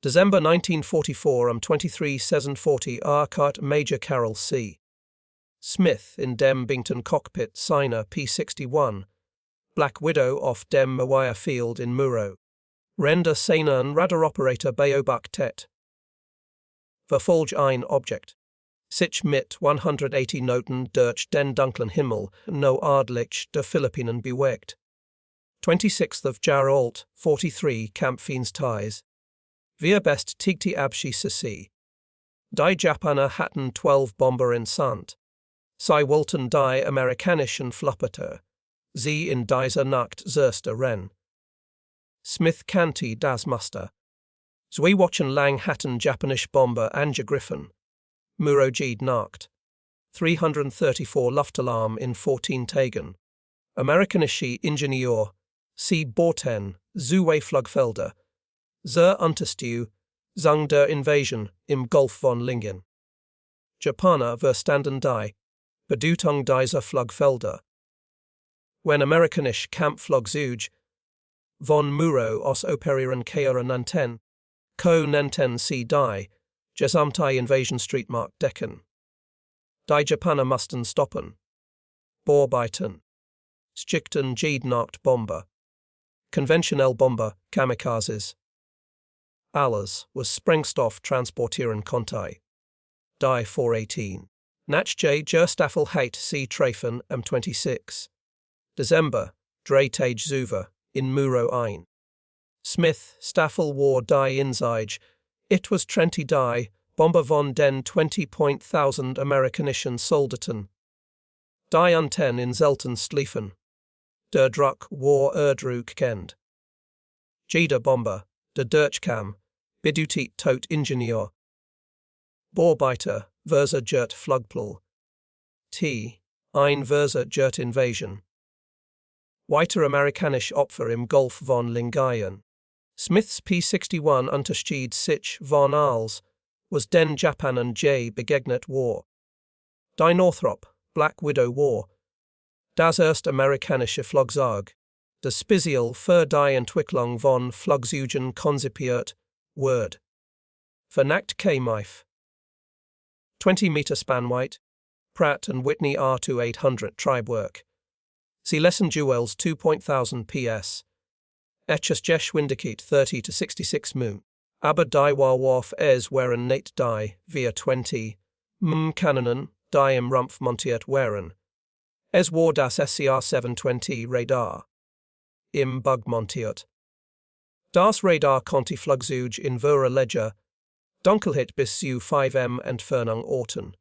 December 1944 23:40 Arkart Major Carroll C. Smith in Dem Bington Cockpit Signer P-61, Black Widow off Dem Mawaya Field in Muro. Render Seinern Radar Operator Beobak Tet. Verfolge ein Object. Sich mit 180 Noten durch den dunklen Himmel no Ardlich der Philippinen bewegt. 26th of Jarolt, 43 Campfeens Ties. Wir best tigti abschi sisi. Die Japaner hatten 12 Bomber in Sand. Sie wollten die amerikanischen Floppeter. Sie in dieser Nacht zerste Ren. Smith kannte das Muster. Zwei Wochen lang hatten Japanisch Bomber angegriffen. Muro Nacht. 334 Luftalarm in 14 Tagen. Amerikanische Ingenieur, C. Borten, Zuwe Flugfelder. Zur Unterstützung Zung der Invasion im Golf von Lingen. Japaner verstanden die Bedeutung dieser Flugfelder. Wenn amerikanisch Kampfflugzeuge von Muro aus operieren Kehre nannten, ko nannten sie die gesamte Invasionstreitmacht decken. Die Japaner mussten stoppen. Bearbeiten. Schickten Nachtbomber. Konventionell Bomber, Kamikazes. Alles was Sprengstoff transportieren konnte. Die 418. Nach der Staffel Hate C. Treffen am 26. December, drei Tage Zuver, in Muro ein. Smith, Staffel war die Inzige, it was 20 die, Bomber von den 20.000 amerikanischen Soldaten. Die unten in selten Schliefen. Der Druck war erdruk kend. Jeder Bomber, der Durchkam, bedutit tot Ingenieur. Bearbeiter, verser Jert Flugplull. Ein verser Jert Invasion. Weiter amerikanisch Opfer im Golf von Lingayen. Smiths P-61 Unterschied sich von als, was den Japanen begegnet war. Die Northrop, Black Widow war. Das erste amerikanische Flugzeug, das Spezial für die Entwicklung von Flugzeugen konzipiert, Word. Vernacht K-Mife. 20 meter spanweight, Pratt & Whitney R2800 Tribework. Sie lesen Duels 2.000 PS. Etches Geschwindigkeit 30 to 66 м. Aber die Warwarf es waren nicht die, vier 20 м Kanonen, die im Rumpf montiert waren. Es war das SCR-720 Radar. Im Bug montiert. Das Radar konnte Flugzeug in Vera Ledger, Dunkelheit bis zu 5 Entfernung orten.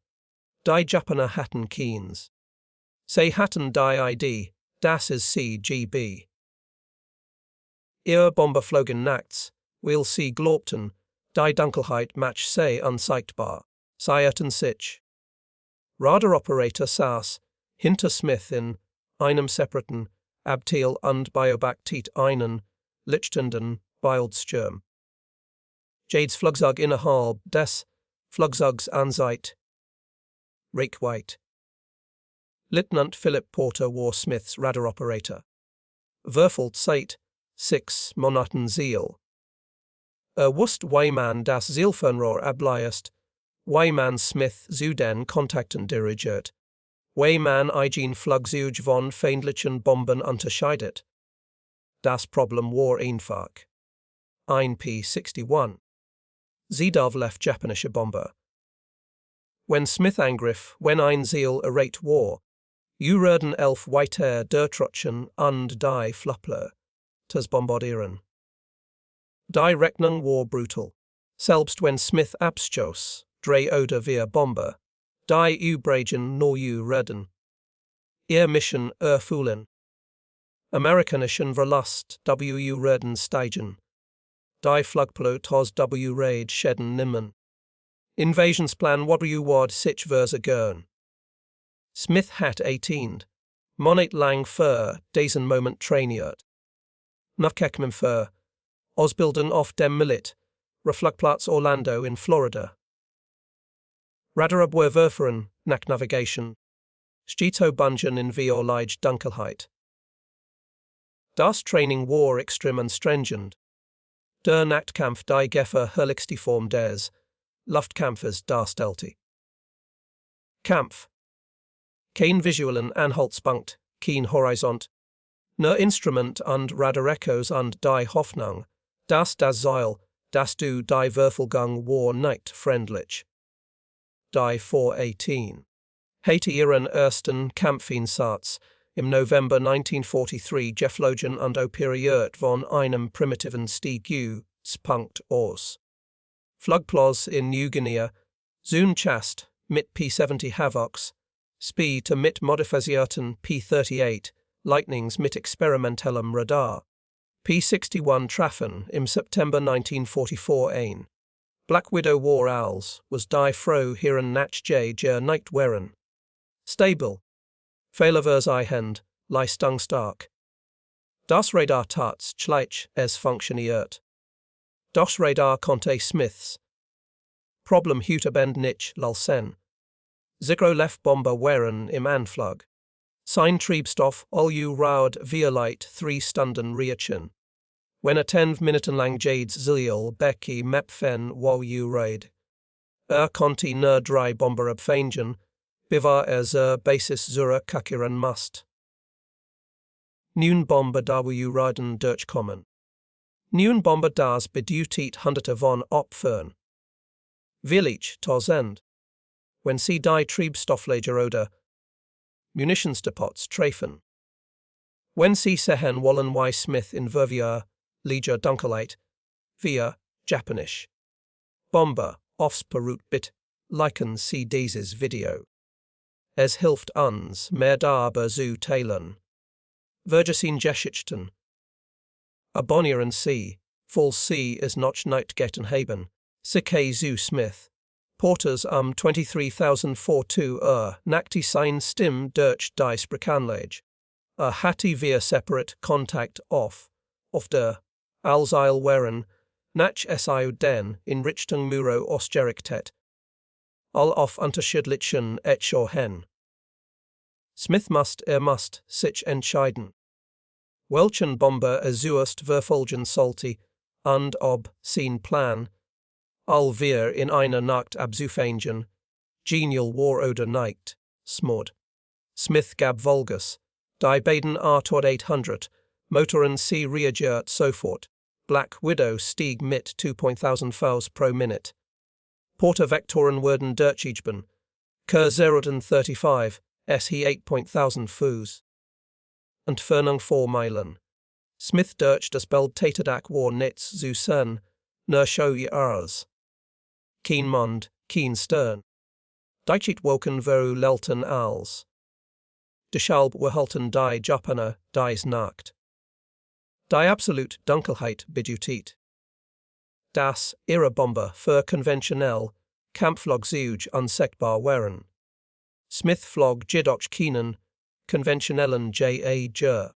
Die Japaner hatten keins. Sie hatten die ID, das ist CGB. Ihr Bomber flogen nachts, weil sie glaubten, die Dunkelheit match sie unsichtbar, sie hatten sich. Radaroperator saß hinter Smith in einem separaten Abteil und beobachtet einen lichtenden Bildschirm. Jades Flugzeug innerhalb des Flugzeugs Ansicht. Reichweite. Lieutenant Philip Porter war Smiths Radaroperator. Verfeld seit 6 Monaten Ziel. Wusst Weyman das Zielfernrohr ableist, Weyman Smith zu den Kontakten dirigiert. Weyman eigen Flugzeug von feindlichen Bomben unterscheidet. Das Problem war einfach. Ein P-61. Sie darf japanische Bomber. Wenn Smith angriff, wenn ein Ziel erreicht war, würden 11 weiter durchtrotschen und die Fluppler das bombardieren. Die Rechnung war brutal. Selbst wenn Smith abschoss, 3 oder 4 Bomber, die übrigen nur redden. Ihr Mission erfüllen. Amerikanischen Verlust redden steigen. Die Flugpilot aus Raid schäden nimmen. Invasionsplan ward sich versagern. Smith hat 18. Monat lang für diesen Moment trainiert. Nachkekmem für Ausbildung auf dem Milit, Reflugplatz Orlando in Florida. Radarabwerwerferen nach Navigation. Stito Bungen in Violage Dunkelheit. Das Training war extrem anstrengend. Der Nachtkampf die Geffer herrlichste Form des Luftkampfes darstellte. Kampf. Kein visuellen Anhaltspunkt, kein Horizont. Nur Instrument und Radarechos und die Hoffnung, das Seil, das du die Verfolgung war nicht friendlich. Die 418. Hatte ihren ersten Kampfeinsatz im November 1943 geflogen und operiert von einem primitiven Stiegunspunkt aus. Flugplatz in New Guinea, Zunchast mit P-70 Havocs, Spee to mit modifizierten P-38, Lightnings mit experimentellem Radar. P-61 trafen im September 1944 ein. Black Widow war als, was die Frau hieren nach ger nicht wären. Stable. Fehlerversichend, leistungsstark. Das Radar tats schlecht, es funktioniert. Das Radar konnte Smiths Problem Hüterbend nicht lalsen. Zero-Left-Bomber wären im Anflug. Sein Triebstoff all raud violate 3 Stunden Reachen. Wenn 10 Minuten lang jades zilial Becky mepfen wo raid. Konnte nur 3 Bomber abfangen, bevor Basis zur kakieren must. Nun Bomber raden durchkommen. Nun Bomber das bedeutet Hunderte von Opfern. Village tausend. Wenn sie die Triebstofflager oder Munitionsdepots treffen. Wenn sie sehen wollen wie Smith in Vervier, Liga Dunkelheit, via Japanisch. Bomber, offs perut bit, liken sie dieses Video. Es hilft uns, mehr darüber zu teilen. Vergessen Geschichten. Abonnieren sie, falls sie es noch nicht getan haben, Sike zu Smith. Porters 23.042 Nakti sein Stim durch die Sprechanlage. Hatte wir separate Kontakt auf der Alseil wären, nach SIU den in Richtung Muro Ostgerichtet. All auf unterschiedlichen Echohen. Smith must sich entscheiden. Welchen Bomber zuerst verfolgen sollte, und ob sein Plan, all wir in einer Nacht abzufangen, genial war oder nicht, smod. Smith gab Volgas, die beiden A-800, Motoren sie reagiert sofort, Black Widow stieg mit 2.000 Fouls pro Minute. Porter Vektoren werden durchgeben, K 035, SE 8.000 Fuß. Entfernung 4 Meilen. Smith durch das Bild Taterdak war nichts zu sehen, nur show Jahres. Kein Mund, kein Stern. Dichet woken veru lelten als. Deshalb verhalten die Japaner dies Nacht. Die absolute Dunkelheit bedeutet. Das ihre Bomber für konventionell Kampfflugzeug unsichtbar wären. Smith flog jedoch keinen konventionellen JAG.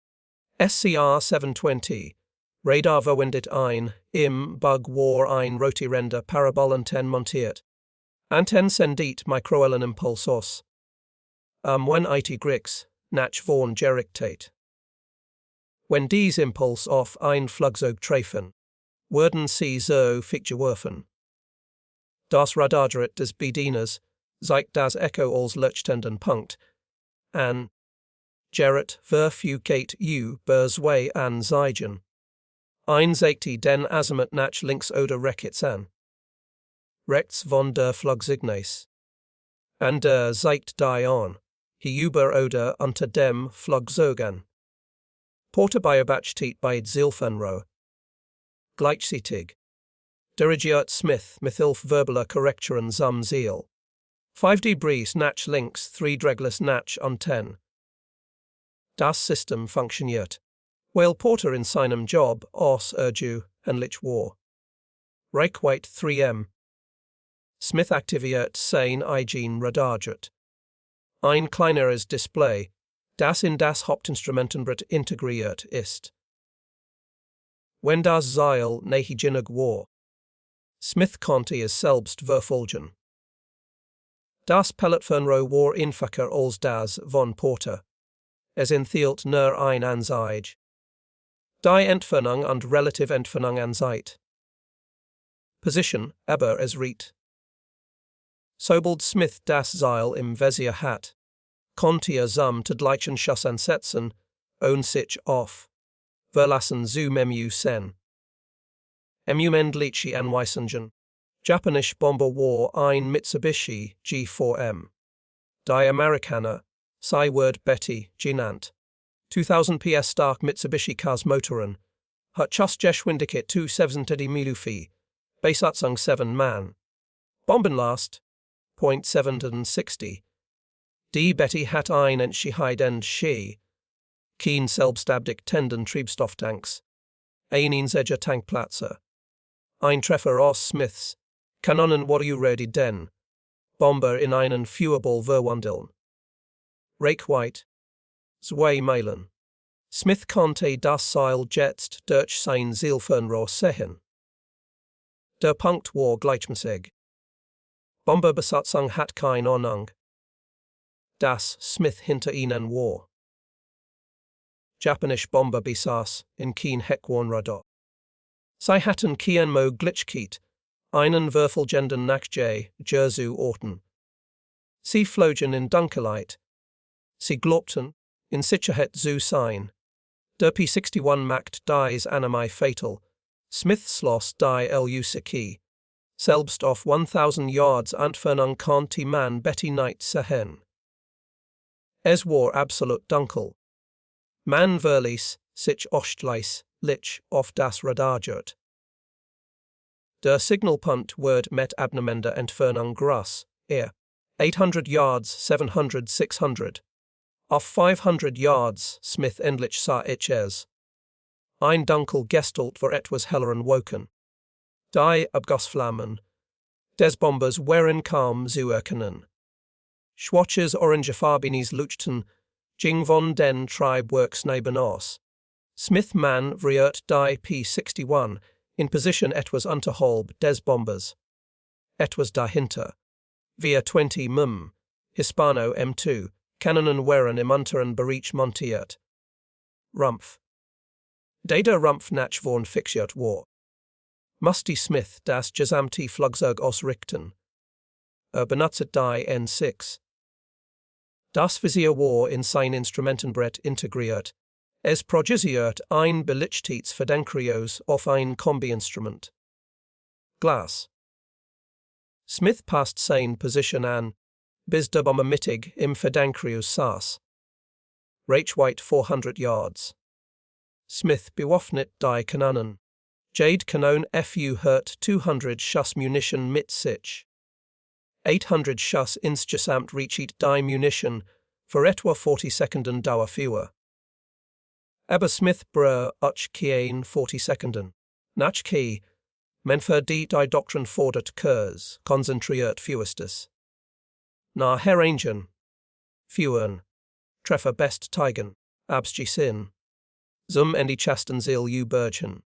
SCR 720. Radar verwendet ein, im Bug war ein rotierender Parabolantenne montiert. Antenne sendet mikroellen Impulsos. Wenn it Grix, nach vorn gerichtet. Wenn dies Impuls auf ein Flugzeug treffen, würden sie so geworfen. Das Radargerät des Bedieners zeigt das Echo als leuchtenden Punkt an. Gerät verfügt über zwei Anzeigen. Einzigte den Azimuth nach links oder rechts an. Rechts von der Flugsignis. An der Seite die an, über oder unter dem Flugzeug an. Porter beobachtet bei Zielfernrohr. Gleichzeitig. Dirigiert Smith mithilfe verbaler Korrekturen zum Ziel. 5 Degrees nach links, 3 Degrees nach unten. Das System funktioniert, weil Porter in seinem Job aus ähnlich war. Reichweite 3M. Smith aktiviert sein eigen Radargerät. Ein kleineres Display, das in das Hauptinstrumentenbrett integriert ist. Wenn das Seil naheginnig war, Smith konnte es selbst verfolgen. Das Pelletfernrohr war einfacher als das von Porter. Es enthielt nur ein Anzeige. Die Entfernung und Relative Entfernung Anzeige. Position, aber es riecht. Sobald Smith das Seil im Visier hat, konnte zum Tadleichen Schuss ansetzen, ohne sich auf verlassen zu sen. Endliche Anweisungen. Japanisch Bomber war ein Mitsubishi G4M. Die Amerikaner, sei Word Betty genannt. 2000 PS stark Mitsubishi Cars Motoren, hat Geschwindigkeit 270 Milufi, Besatzung 7 Man. Bombenlast, .760. Die Betty hat ein Entscheidend Ski. Kein selbstabdig tenden Triebstofftanks. Einziger Tankplatzer. Ein Treffer aus Smiths. Kanonen waren ready den. Bomber in einen Fuerball verwandeln. Reichweite. 2 Meilen. Smith konnte das Seil jetzt durch sein Zielfernrohr sehen. Der Punkt war gleichmäßig. Bomberbesatzung hat keine Ahnung, dass Smith hinter ihnen war. Japanisch Bomber besaß in kein Heckwarnradar. Sie hatten keine Möglichkeit, einen Würfelgenden nach zu orten. Sie flogen in Dunkelheit. Sie glaubten, in Sicherheit zu sein. Der P-61 macht dies Anime fatal. Smith schloss die Lusiki. Selbst auf 1000 Yards Entfernung konnte man Betty nicht sehen. Es war absolut dunkel. Man verließ sich ostlich auf das Radarjurt. Der Signalpunkt wird mit abnehmender Entfernung groß, 800 Yards, 700, 600. Auf 500 Yards, Smith endlich sah ich es. Ein dunkel Gestalt war etwas heller entwoken. Die Abgasflammen des Bombers waren kaum zu erkennen. Schwaches orangefarbenes Leuchten ging von den Treibworks nebenaus. Smith man vriert die P-61 in Position etwas unterhalb des Bombers. Etwas dahinter. Via 20 Hispano M2, Kanonen waren im unteren Bereich montiert. Rumpf. Der Rumpf nach vorn fixiert war. Musste Smith das gesamte Flugzeug ausrichten. Benutzte die N6. Das Visier war in sein Instrumentenbrett integriert. Es projiziert ein Belichtungsverdenkrios auf ein Kombi-Instrument. Glas. Smith passt sein Position an, bis der Bomber mittig im Verdenkrios saß. Reichweite 400 Yards. Smith bewaffnet die Kanonen. Jade Kanon FU hurt 200 Schuss Munition mit sich. 800 Schuss insgesamt reachet die Munition für etwa 40 Sekunden Dauer für. Aber Smith brr uch kien 40 Sekunden. Nach ki, men für die Doktrin fordert Kurs, konzentriert fewestes. Na Herangen. Führen. Treffer best Teigen, abschi sin. Zum endi chasten zil u Bergen.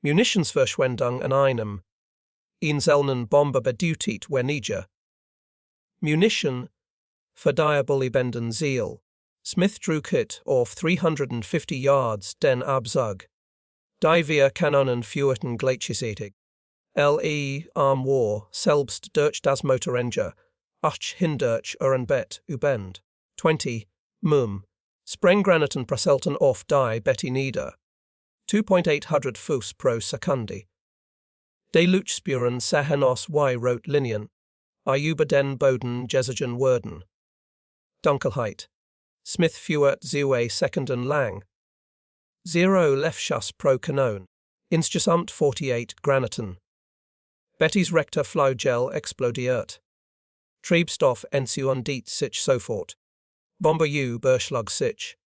Munitionsverschwendung an einem. Einzelnen Bomber bedutit weniger. Munition. Verdiabelibenden Ziel. Smith drew kit auf 350 Yards den Abzug. Die vier Kanonen führten gleichzeitig. Arm war selbst durch das Motorenge, hindurch Bett ubend. 20 Sprenggranaten prasselten auf die Betty nieder. 2.800 Fuß pro Sekunde. De Luchspuren sahen aus y rot Linien. Über den Boden gesigen wurden. Dunkelheit. Smith führt 2 Sekunden lang. 0 Lefschuss pro Kanon. Insgesamt 48 Granaten. Bettys rechter Flugel explodiert. Treibstoff entzündet sich sofort. Bomber beschlug sich.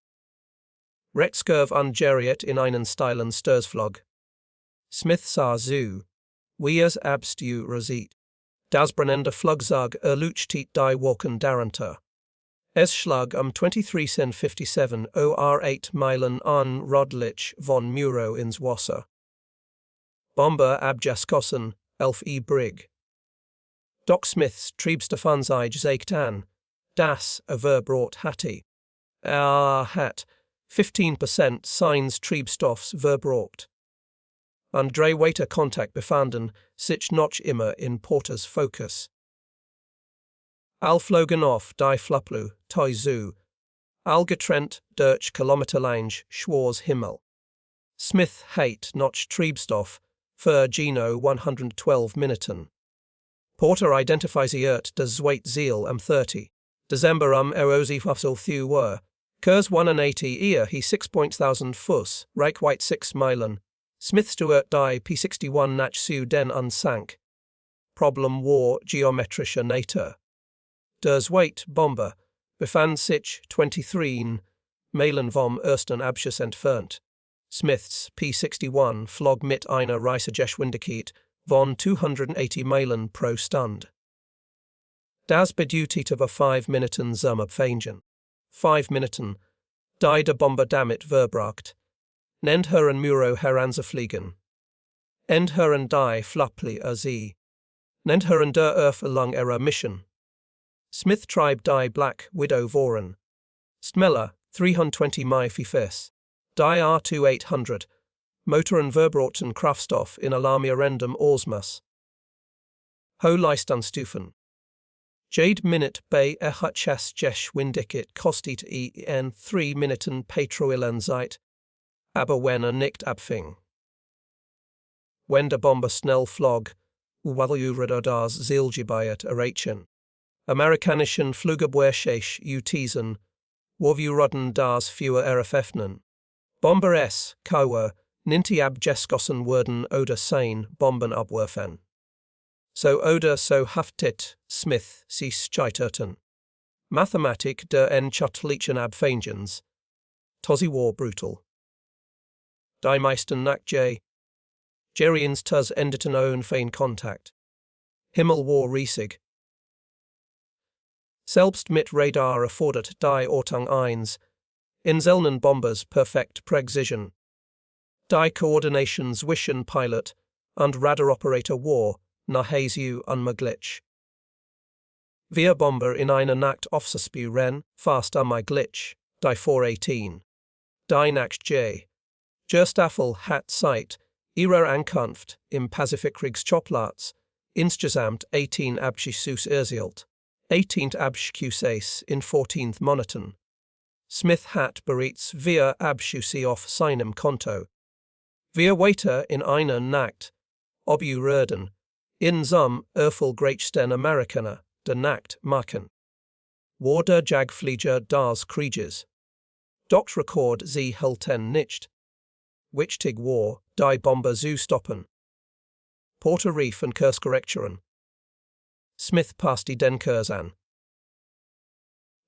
Retzkurve angeriert in einen steilen Sturzflug. Smith sah zu, wie es abstu rasiert. Das brennende Flugzeug erleuchtet die Wolken darunter. Es schlug 23:57 or 8 Meilen an Rodlich von Muro ins Wasser. Bomber abgeschossen, 11 Brig. Doc Smiths Triebstoffanzeige zeigt an, das verbraucht hatte. Hat 15% seines Triebstoffs verbraucht. und drei Waiter Kontakt befanden, sich noch immer in Porters Fokus. Al flogen auf die Flaplu, toi zu. Al getrennt durch kilometerlange Schwarz Himmel. Smith hat noch Treibstoff für Geno 112 Minuten. Porter identifiziert das zweite Ziel am 30. December Erosiefafsel Uhr. Kurs 180 ehe he 6.000 Fuß, Reichweite 6 Meilen. Smith stuert die P-61 nach Süden unsank. Problem war geometrischer Natur. Der zweite Bomber befand sich 23 Meilen vom ersten Abschuss entfernt. Smiths P-61 flog mit einer Reisegeschwindigkeit von 280 Meilen pro Stunde. Das bedeutete 5 Minuten zum Abfangen. 5 Minuten, die der Bomber damit verbracht, nennt hören Muro heranzufliegen. End hören die Flapli sie. Nennt hören der Earth along ihrer Mission. Smith tribe die Black Widow voren. Stmeller, 320 Mai Fifes. Die R2800. Motoren verbrauchten Kraftstoff in alarmierendem Ausmaß. Ho Leistungsstufen. Jade Minute bei Erhutschas Geschwindigkeit kostet en 3 Minuten Patrouillenzeit, aber wenn nicht abfing. Wenn der Bomber schnell flog, wurde das Zielgebiet erreichen. Amerikanischen Flugabwehrschech utisen, wurden das für eröffnen. Bomber S. Kauer, ninti abgeschossen wurden oder sein Bomben abwerfen. So oder so haftet Smith sie scheiterten. Mathematik der entschädlichen Abfangens. Tosi war brutal. Die meisten nach Geriens tus endeten ohne fein Kontakt. Himmel war riesig. Selbst mit Radar erfordert die Ortung 1, in seltenen Bombers perfekt Präzision. Die Koordination zwischen Pilot und Radaroperator war nahezu unmöglich. Wir Bomber in einer Nacht aufzuspüren, fast unmöglich, die 418. Die Nacht Gerstaffel hat seit ihrer Ankunft im Pazifikkriegsschauplatz insgesamt 18 Abschüsse erzielt. 18 Abschüsse in 14 Monaten. Smith hat bereits 4 Abschüsse auf seinem Konto. Wir weiter in einer Nacht obürden, in zum erfolgreichsten Amerikaner der Nacht machen. War der Jagdflieger des Krieges. Doch Rekord sie hielten nicht. Wichtig war, die Bomber zu stoppen. Porter Reef und Kurskorrekturen. Smith passte den Kurs an.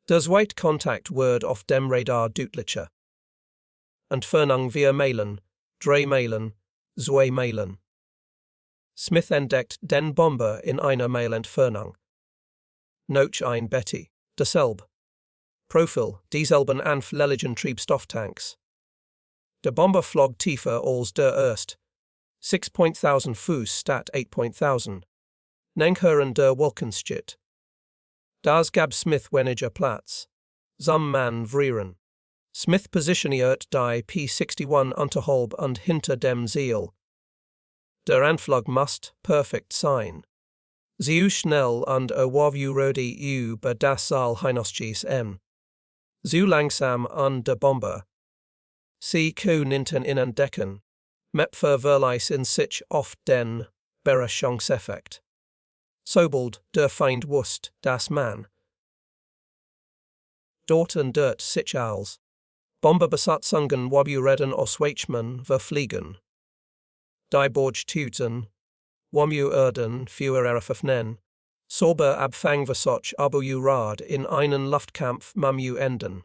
Der zweite Kontakt wird auf dem Radar deutlicher. Entfernung 4 Meilen, 3 Meilen, 2 Meilen. Smith entdeckt den Bomber in einer Meile Entfernung. Noch ein Betty, derselbe. Profil, dieselben anfälligen Treibstofftanks. Der Bomber flog tiefer als der erst. 6.000 Fuß statt 8.000. Nenghören der Wolkenschit. Das gab Smith weniger Platz. Zum Mann vrieren. Smith positioniert die P-61 unterhalb und hinter dem Ziel. Der Anflug must perfekt sein. Zu schnell und erwarvurodi über das Saal hinausschieß Zu langsam und der Bomber. Sie konnten ihn entdecken. Met verweis in sich auf den Berechungseffekt. Sobald der Feind wusste, dass man dort und dort sich als Bomberbesatzungen wurden ausweichen verfliegen. Die Borgtüten, wurden für eröffnen, sober Abfangversuch abujurad in einen Luftkampf enden.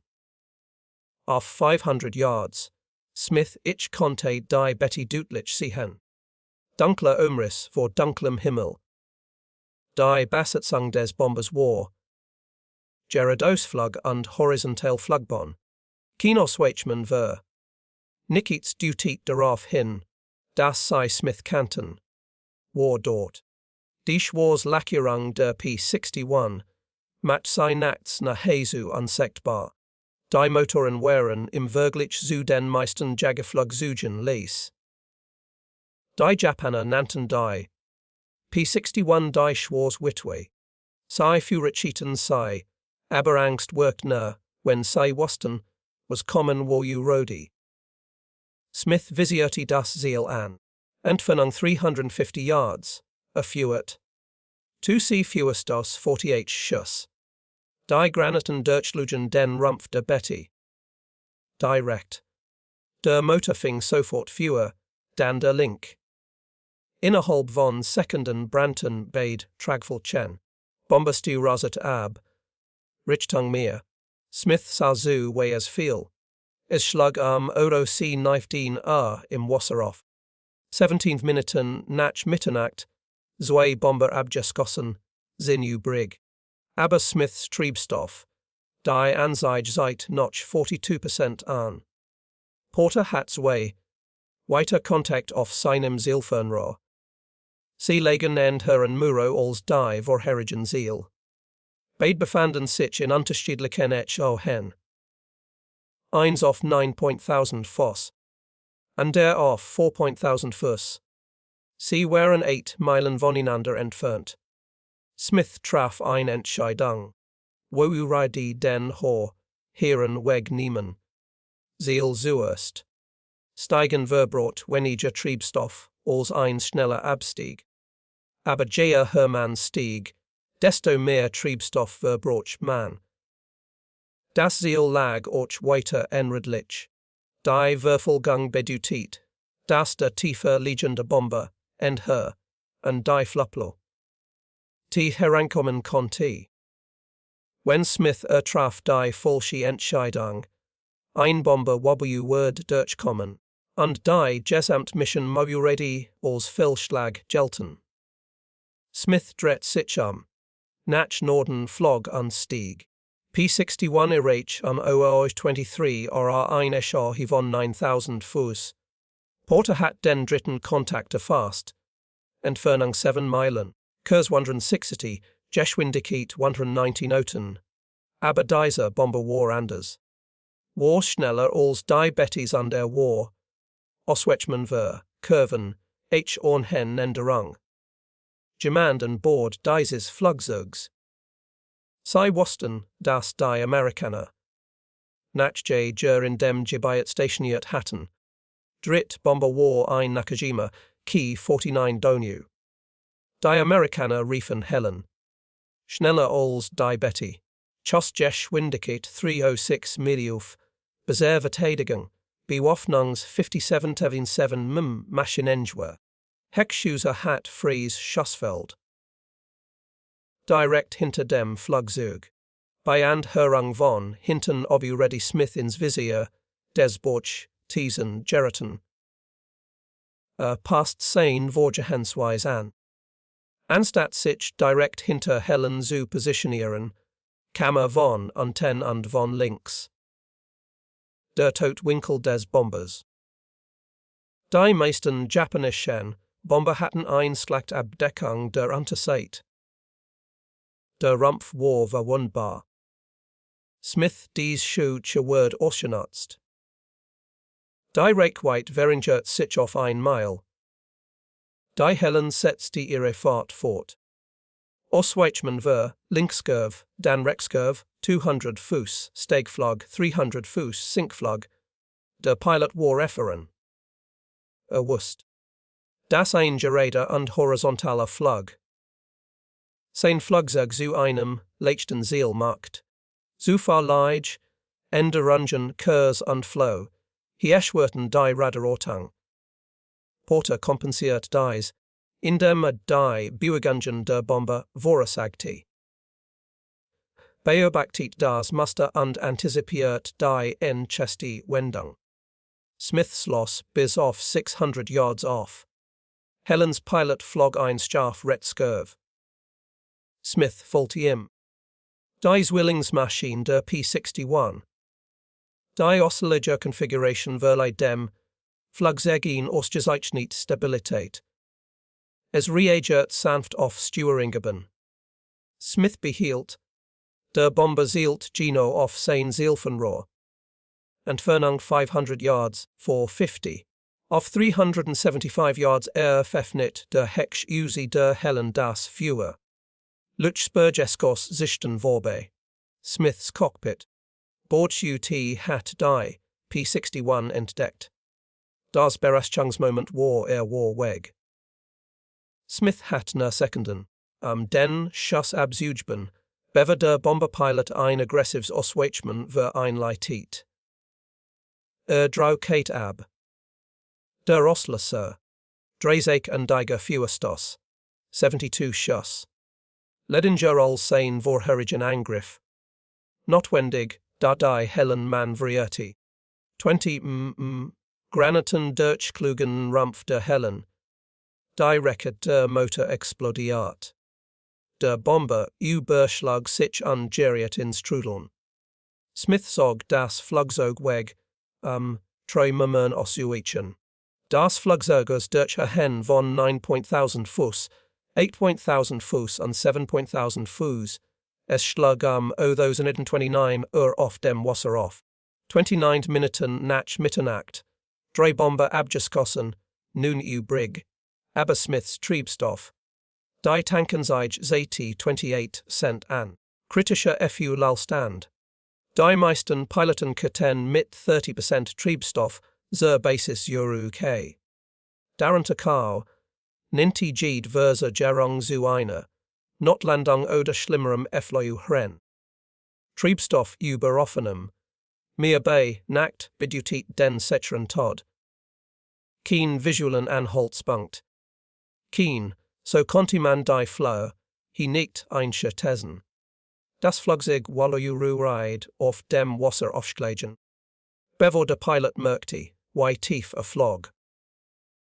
Auf 500 Yards, Smith ich konnte die Betty deutlich sehen. Dunkler Umriss vor dunklem Himmel. Die Besatzung des Bombers war Geradeausflug und horizontal Flugbahn. Kinoschweichmann ver. Nichts deutet darauf hin, dass sie Smith kannten. War dort. Die Schwarzlackierung der P-61 macht sie nachts nahezu unsichtbar. Die Motoren waren im Vergleich zu den meisten Jagdflugzeugen leise. Die Japana Nanten die. P-61 die Schwarz Witwe. Sei Furachiten sei. Aber Angst worked nur, when sei Wosten, was common war you Rodi. Smith visierte das Ziel an. Entfernung 350 yards. A Fuert. 2C Fuestos 48 Schuss. Die Granaten Durchlugen den Rumpf der Betty. Direct. Der Motorfing sofort Fuhr, dan der Link. Innerhalb von Sekunden brannten beide Tragfälchen. Bomberstu rasat ab. Richtung mehr. Smith sah zu wie es fiel. Es schlug Oro C. 19 im Wasser auf. 17 Minuten nach Mitternacht. Zwei Bomber abgeschossen, sind Brig. Aber Smiths Treibstoff. Die Anzeige seit noch 42% an. Porter hat zwei. Weiter Kontakt auf seinem Zielfernrohr. Sie legen and hören Muro als die vorherigen Ziel. Beide befanden sich in unterschiedlichen Echohen. Eins auf 9.000 Fuß. Und der auf 4.000 Fuß. Sie waren 8 Meilen voneinander entfernt. Smith traf eine Entscheidung. Wo die den Hor, Hieren wegnehmen. Ziel zuerst. Steigen verbrot weniger Treibstoff, als ein schneller Abstieg. Aber je man stieg, desto mehr Treibstoff verbraucht man. Das Ziel lag auch weiter enredlich. Die Verfolgung bedeutete, dass der tiefer liegende Bomber, enther, und die Fluplo. Die herankommen konnte. Wenn Smith traf die falsche Entscheidung, ein Bomber w word durchkommen, und die Gesamtmission ready als Fehlschlag gelten. Smith dreht sich nach Norden flog stieg. P-61 erreicht OR 23 ein Echo von 9000 Fuß. Porter hat den dritten Kontakt erfasst. Entfernung 7 Meilen. Kurs 160, Geschwindigkeit 190 Knoten. Aber dieser Bomber war anders. War schneller als die Bettys an der war. Ausweichman ver, Kurven, ohnehin Änderung. Jemand an Bord dieses Flugzeugs. Sie wussten, dass die Amerikaner nach in dem Gebiet stationiert hatten. Dritt Bomber war ein Nakajima, Key 49 Donu. Die Amerikaner riefen Helen. Schneller als die Betty. Chos Geschwindigkeit 306 Miliuf. Beserverteidigung. Bewaffnungs 57 Maschinengewehr. Heckschüsse hat Fries Schussfeld. Direkt hinter dem Flugzeug. Bei Anhörung von hinten ready Smith ins Visier, des Borch, Thiesen, Geraten. Passt sein vorgehensweise an. Anstatt sich direkt hinter Helen zu positionieren, Kammer von unten und von links. Der Totwinkel des Bombers. Die meisten japanischen Bomber hatten Abdeckung der Unterseite. Der Rumpf war verwundbar. Smith dies schuwche Word ausgenutzt. Die Reichweite verringert sich auf 1 Mile. Die Helen setzte ihre Fahrt fort. Ausweichman ver, Linkskurve, dan Rechtskurve, 200 Fuß, Stegflug, 300 Fuß, Sinkflug. Der Pilot war erfahren. Wusst. Das ein gerader und horizontaler Flug. Sein Flugzeug zu einem leichten Ziel macht. Zu leicht, Änderungen, Kurs und Flow. Hier die Radarortung. Porter kompensiert dies, indem die Bewegungen der Bomber voraussagte. Beobachtet das Muster und antizipiert die entscheidende Wendung. Smith schloss bis auf 600 Yards auf. Helens Pilot flog ein scharf Rechtskurve. Smith folgte ihm. Die Zwillingsmaschine der P-61. Die Oscillator Configuration verleiht dem Flugzeug ausgezeichnet Stabilität. Es reagiert sanft auf Steuerungen. Smith behielt. Der Bomber zielt Gino auf sein Zielfernrohr. Entfernung 500 Yards, 450. Auf 375 yards verfnit der Hex usi der Helen das Feuer. Luchsburgeskos Zichten Vorbe. Smith's cockpit. Bords UT hat die, P-61 entdeckt. Das Berechtigungsmoment war war weg. Smith hat nur Sekunden. Den Schuss abzugen, bever der Bomberpilot ein aggressives Ausweichman ver einleitet. Drau Kate ab. Der Osler Sir. Drazek und Diger Feuerstos. 72 Schuss. Ledinger als sein vorherigen Angriff. Notwendig, da die Helen man vrierte. 20 Granaten durch klugen Rumpf der Helen. Die Recket der Motor explodiert. Der Bomber überschlag sich an Geriet in Strudeln. Smith zog das Flugzeug weg, drei Mummern Ossuichen. Das Flugzeug aus durch Hen von 9.000 Fuß, 8.000 Fuß und 7.000 Fuß. Es schlag 029 auf dem Wasser auf. 29 Minuten nach Mitternacht. Drei Bomber abgeschossen, nun übrig. Aber Smiths Treibstoff. Die Tankenzeit seit 28 Cent an. Kritischer FU Lalstand. Die meisten Piloten keten mit 30% Treibstoff zur Basis Euro K. Darunter Kau, Ninti Ged versa Gerong zu eine, Notlandung oder schlimmerem Efleu Hren. Treibstoff über offenem. Mir bei Nacht bedutit den Setcheren Todd. Keen visuellen Anhaltspunkt. Keen, so konnte man die Fleur, he nicht einschätzen. Das Flugzeug Walluru Ride auf dem Wasser aufschlagen. Bevor der Pilot merkte, wie tief flog.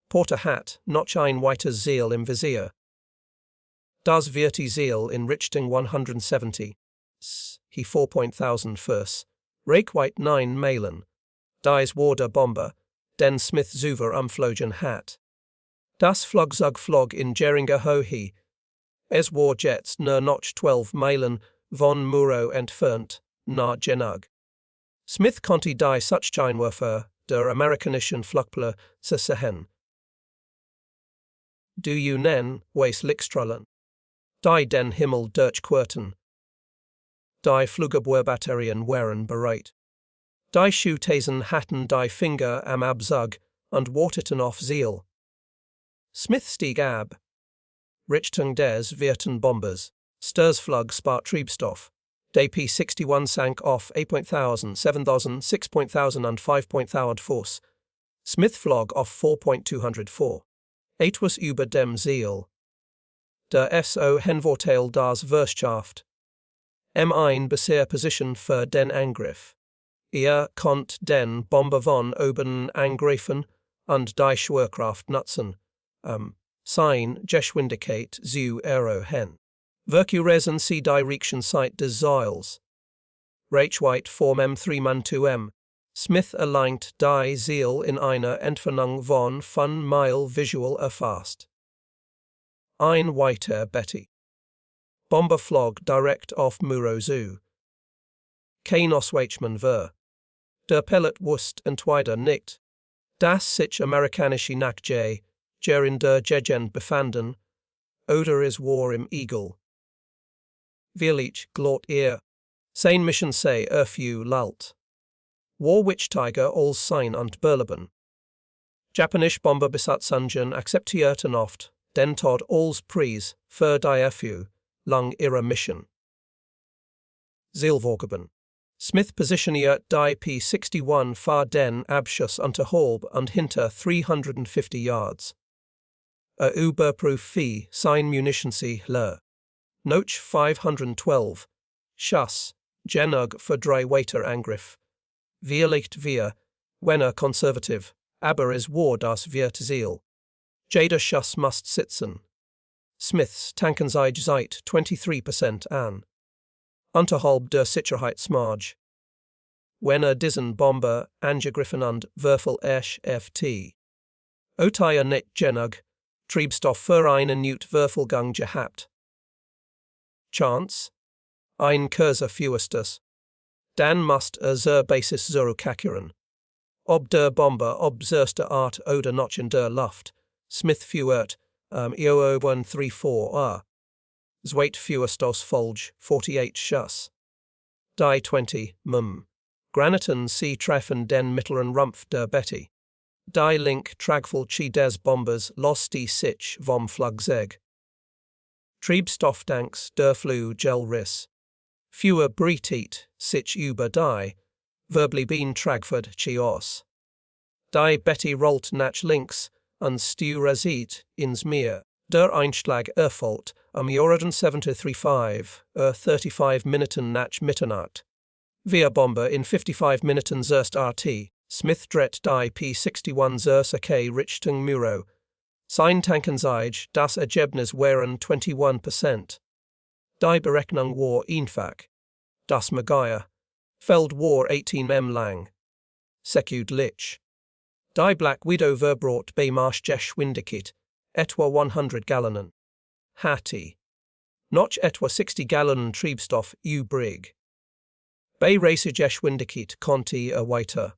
Porter hat noch ein weites Ziel im Visier. Das vierte Ziel in Richtung 170. He 4.000 Fuß. Reichweite 9 Meilen. Dies war der Bomber, den Smith Zuver umflogen hat. Das Flugzeug flog in geringer Höhe. Es war jetzt nur noch 12 Meilen von Muro entfernt, nah genug. Smith konnte die Suchscheinwerfer der amerikanischen Flugplätze sehen. Du nen, weis Lichtstrahlen. Die den Himmel durchquerten. Die Flugabwehrbatterien waren bereit. Die Schuhthesen hatten die Finger am Abzug und warteten auf Ziel. Smith stieg ab. Richtung des vierten Bombers. Sturzflug spart Treibstoff. Der P-61 sank auf 8.000, 7.000, 6.000 und 5.000 Fuß. Smith flog auf 4.204. Etwas über dem Ziel. Der SO Henvorteil das Wirtschaft. M1 bisher Position für den Angriff. Ihr konnt den Bomber von oben angreifen und die Schwerkraft nutzen. Sein Geschwindigkeit zu Hen. Verkuresen sie die Reaktionszeit des Ziels. Reichweite vom M3 zu M. Smith erlangt die Ziel in einer Entfernung von Meile visual erfasst. Ein weiter Betty. Bomber flog direkt auf Muro zu. Kein Ausweichmann ver. Der Pilot wusste entweder nicht, dass sich amerikanische Nachjä in der Gegend befanden, oder es war im Eagle. Vielleicht glaubt sein Mission sei few lalt. Warwich Tiger als sein und Berleben. Japanische Bomberbesatzungen akzeptierten oft den Tod als Preis für die few lang ihrer Mission. Zielvorgaben. Smith positioniert die P-61 vor den Abschuss unterhalb und hinter 350 Yards. Überprüft wie sein Munitionsi le. Noch 512. Schuss, genug für 3 weiter Angriff. Vielleicht wenn konservativ, aber es war das vierte Ziel. Jeder Schuss must sitzen. Smiths Tankenzeit seit 23% an. Unterhalb der Sicherheitsmarge. Wenn diesen Bomber angegriffen und Würfel FT. Otier nicht genug, Treibstoff für einen Würfelgang gehabt. Chance? Ein Cursor Fewestes. Dann must zur Basis zurückkehren. Ob der Bomber, ob zerste Art oder noch in der Luft, Smith Fuert, EO 134 Zweit Fuestos Folge, 48 Schuss. Die 20, Granaten sie treffen den mittleren Rumpf der Betty. Die Link Tragful chi des Bombers los die sich vom Flugzeug. Treibstofftanks der Flugel riss. Fewer Britet, sich über die, verbally been Tragford chi os. Die Betty rollt nach links, und stu resit ins Meer. Der Einschlag erfolgt Jordan 735, 35 Minuten nach Mitternacht. Vier Bomber in 55 Minuten zerst RT, Smith dret die P-61 zerse K Richtung Muro. Sein Tankenzeige, das Ergebnis waren 21%. Die Berechnung war einfach. Das Magaya. Feld war 18 lang. Sekud lich. Die Black Widow verbraucht bei Marschgeschwindigkeit, etwa 100 Gallonen. Hatte. Noch etwa 60 Gallonen Treibstoff übrig. Bei Reisegeschwindigkeit konnte weiter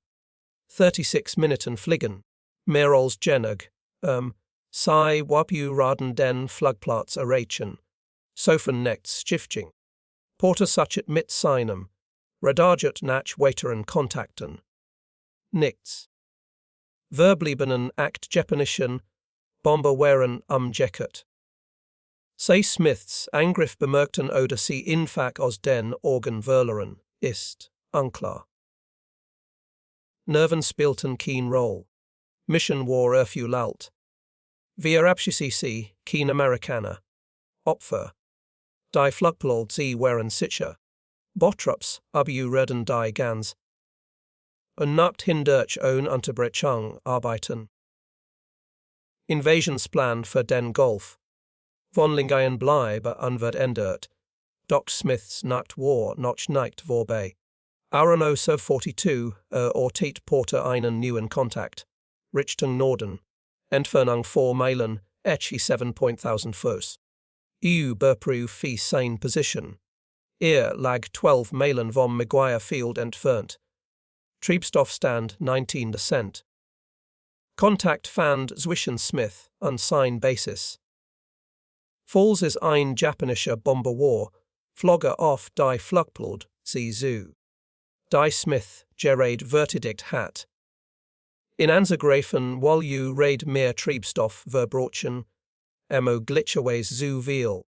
36 Minuten fliegen. Mehr als genug, sei wapu raden den Flugplatz erreichen. Sofen nechts Stiftung. Porter suchet mit seinem Radarjet nach weiteren Kontakten. Nichts. Verbliebenen Act Japanischen Bomber waren Jacket. Sei Smiths Angriff bemerkten oder sie infak aus den Organ verloren, ist unklar. Nerven spielten keen Roll. Mission war erfüllt. Wir abschließen keen Amerikaner. Opfer. Die Flugplatz sie waren sicher. Bottrops abu reden die Gans. Und nacht hindurch ohne Unterbrechung arbeiten. Invasionsplan für den Golf. Von Lingayen bleibe unverändert. Doc Smiths Nacht war noch nicht vorbei. Aranosa 42 ortet Porter einen neuen Kontakt. Richtung Norden. Entfernung 4 Meilen, etwa 7.000 Fuß. Überprüf für seine Position. Lag 12 Meilen vom Maguire Field entfernt. Treibstoffstand 19%. Kontakt fand zwischen Smith und sein Basis. Falls ist ein japanischer Bomber war, flogge auf die Flugplatz zu. Die Smith Gerard verteidigt hat. In Angegriffen wollen raid mehr Treibstoff verbrochen, glitcherweise zu viel.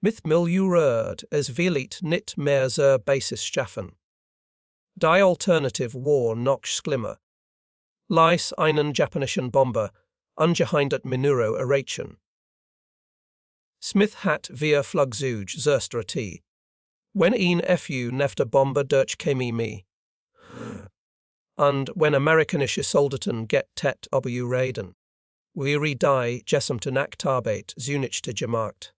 Mit Millionen es willit nicht mehr zur Basis schaffen. Die Alternative war noch schlimmer. Leis einen japanischen Bomber, ungehindert Minuro erreichen. Smith hat via Flugzeug zerstört. Wenn fu nefter Bomber durch Chemie. Und wenn amerikanische Soldaten get obu raiden. Weary die gesamte Nachtarbeit zunichte gemacht.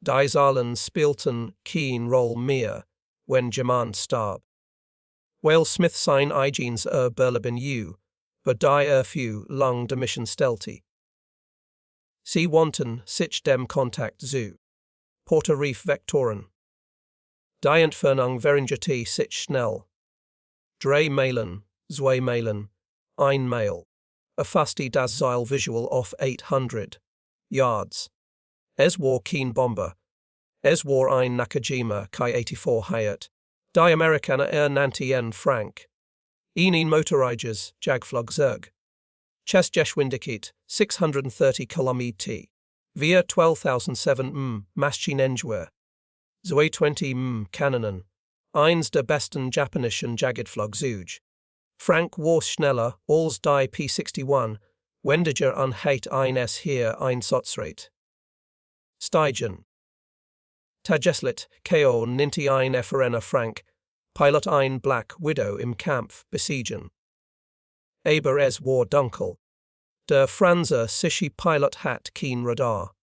Die Zahlen spielten keen Roll mehr, wenn jemand starb. Weil Smith sein eigenes Berleben but die fu lang de Mission stellte. Sie wanten sich dem Kontakt zu. Porter Reef Vektoren. Die Entfernung verringerte sich schnell. 3 Meilen, 2 Meilen, 1 Mail. Erfasste das Ziel visual auf 800 yards. Es war kein Bomber. Es war ein Nakajima Kai 84 Hyatt. Die Amerikaner nannten Frank. Ihnen Motoriges Jagflugzeug. Geschwindigkeit 630 km/h. Via 12.007 Maschinengewehr. 220 Kanonen. Eins der besten japanischen Jagdflugzeuge. Frank war schneller als die P-61, wendiger Anheit eines hier einsatzrate. Steigen. Tageslicht, KO ninti ein FRN Frank, Pilot ein Black Widow im Kampf besiegen. Aber es war dunkel. Der Franzer Sishi Pilot hat kein Radar.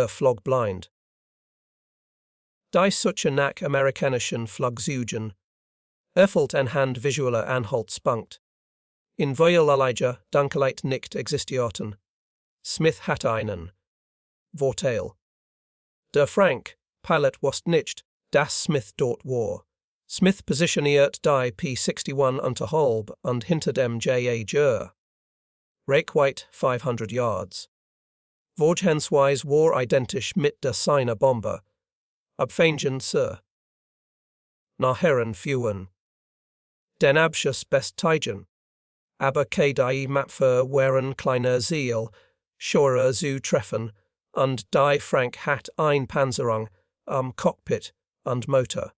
Flog blind. Die Suche nach amerikanischen Flugzeugen. Erfüllt anhand visueller Anhaltspunkt. In vielerlei Dunkelheit nicht existierten. Smith hat einen Vorteil. Der Frank, Pilot wusste nicht, dass Smith dort war. Smith positioniert die P-61 unter Halb und hinter dem Jagte. Reichweite 500 yards. Vorgehensweise war identisch mit der seiner Bombe. Abfangen Sir. Nachherren führen. Den Abschuss bestätigen. Aber die Mapfer waren kleiner Ziel, schwerer zu treffen, und die Frank hat ein Panzerung am Cockpit und Motor.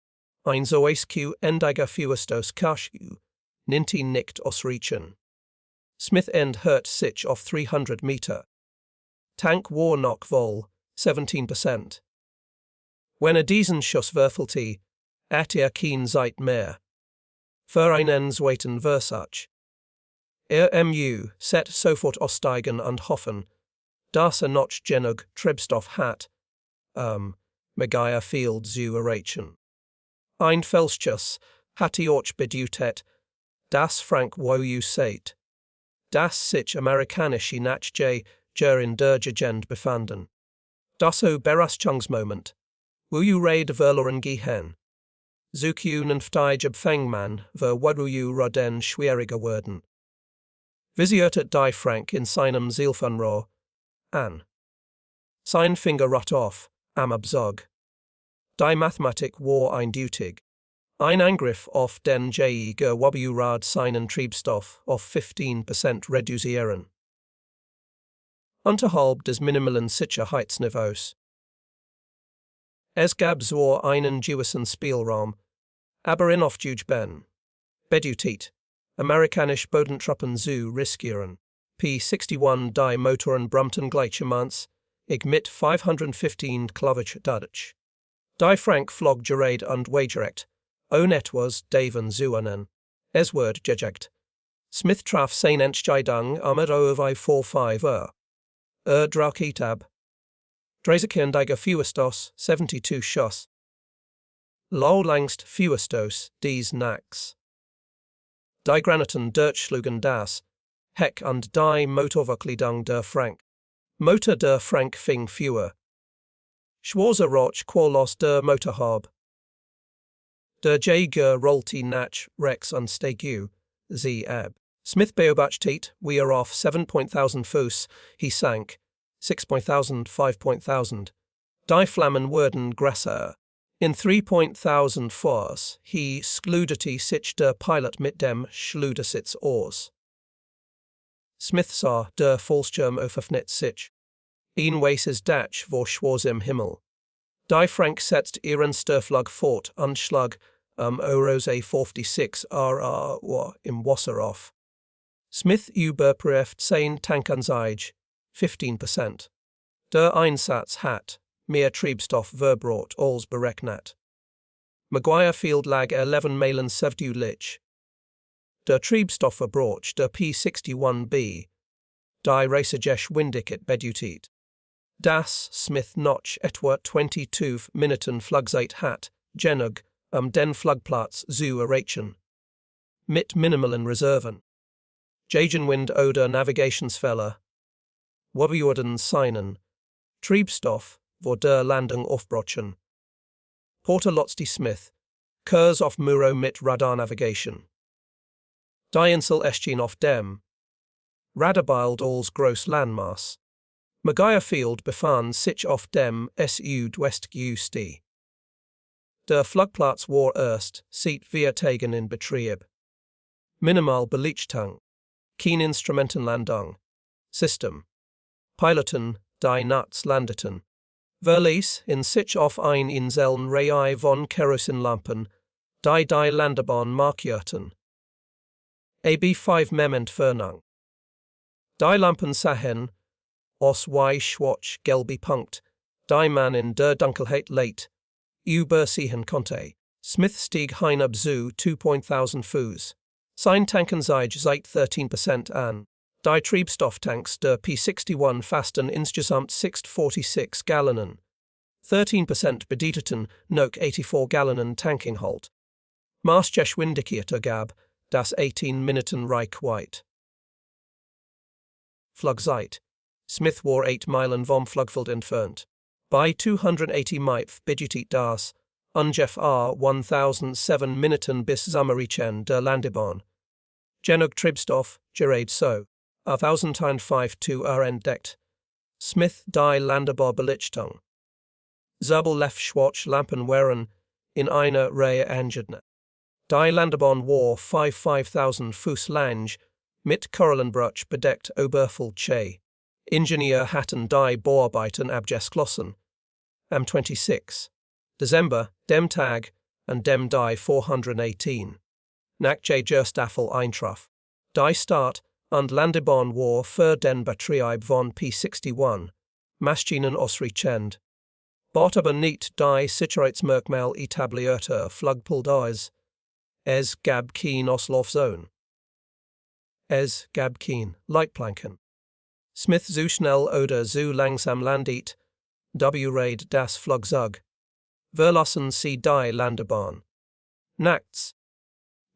Ein solches endiger Feuerstos Kaschu, ninti nicht ausreichen. Smith hurt sich auf 300 Meter. Tank war noch voll, 17%. Wenn diesen Schuss würfelte, kein Zeit mehr. Für einen zweiten Versuch. Set sofort aussteigen und hoffen, dass noch genug Treibstoff hat, Megaia Field zu erreichen. Ein Felsschuss hatte euch bedeutet, dass Frank woju seht, dass sich amerikanische Nachje in der Gegend befanden. Das Überraschungsmoment, woju raid verloren gehen. Zuku nunftige Abfangman woju roden schwieriger werden. Visierte die Frank in seinem Zielfernrohr an. Sein Finger rot off, am Abzug. Die Mathematik war eindeutig. Ein Angriff auf den Jäger rad seinen Treibstoff auf 15% reduzieren. Unterhalb des minimalen Sicherheitsniveaus. Es gab zwar einen gewissen Spielraum, aber in ben. Bedeutet, amerikanisch Bodentruppen zu riskieren. P-61 die Motoren brummten gleichermaßen, mit 515 km/h dadurch. Die Frank flog gerade und wageret, ohne etwas Daven zueinen. Es wird gejagt. Smith traf sein Entscheidung am Ove 45 Draukitab. Dreisekundiger Feuerstos, 72 Schuss. Low langst Feuerstos, dies Nachts. Die Granaten durchschlugen das Heck und die Motorverkleidung der Frank. Motor der Frank fing Feuer. Schwarzer Rauch quolos der Motorhaube. Der Jäger rollte nach rechts und stegu, sie ab. Smith beobachtet, we are off 7.000 Fuß, he sank, 6.000, 5.000. Die Flammen wurden größer. In 3.000 Fuß, he schluderte sich der Pilot mit dem Schleudersitz aus. Smith sah, der Fallschirm öffnet sich. Ein weißes Dach vor schwarzem Himmel. Die Frank setzt ihren Störflug fort und schlug Rose 46 RR im Wasser auf. Smith überprüft sein Tankanzeige, 15%. Der Einsatz hat mehr Treibstoff verbraucht als berechnet. Maguire Field lag 11 Meilen südlich. Der Treibstoffverbrauch der P-61B, die Reisegeschwindigkeit bedeutet, dass Smith noch etwa 22 Minuten Flugzeit hat, genug, den Flugplatz zu erreichen. Mit minimalen Reserven. Gegenwind oder Navigationsfehler. Wurden seinen Treibstoff vor der Landung aufbrochen. Porter Lotzty Smith, Kurs auf Muro mit Radarnavigation. Die Insel erschien auf dem Radarbild als Großlandmaß. Maguire Field befand sich auf dem Südwestgüste. Der Flugplatz war erst seit 4 Tagen in Betrieb. Minimal Belichtung. Keine Instrumentenlandung. System. Piloten, die nachts landeten. Verlies in sich auf ein Inseln Reihe von Kerosinlampen, die Landebahn markierten. AB 5 Entfernung. Die Lampen sahen, aus wie schwarz gelbe Punkt, die man in der Dunkelheit leit, übersehen konnte. Smith stieg hinab zu 2.000 Fuß. Sein Tankanzeige seit 13% an. Die Treibstofftanks der P-61 fassten insgesamt 646 Gallonen. 13% bedeuteten noch 84 Gallonen Tankinhalt. Maßgeschwindigkeit ergab, das 18 Minuten Reichweite. Flugzeit. Smith war 8 Meilen vom Flugfeld entfernt. Bei 280 Meilen bedeutet das Ungefähr 1007 Minuten bis Sommerrichten der Landebahn. Genug Treibstoff, gerade so. 1005 to entdeckt. Smith die Landebahn Belichtung. Zerbel lef Schwarz Lampen waren in einer Reihe angedne. Die Landebahn war 5000 Fuß lang, mit Korallenbruch bedeckt Oberfläche che. Ingenieur hatten die Bauarbeiten abgeschlossen. Am 26. December, dem Tag, and dem die 418. Nach der Gerstaffel eintraf. Die Start und Landebahn war für den Betrieb von P-61, Maschinen ausreichend. Bot aber nicht die Sicherheitsmerkmal etablierte Flugpildies. Es gab kein Auslaufzone. Es gab kein Leitplanken. Smith so schnell oder so langsam landet, W-Raid das Flugzeug. Verlassen sie die Landebahn. Nachts.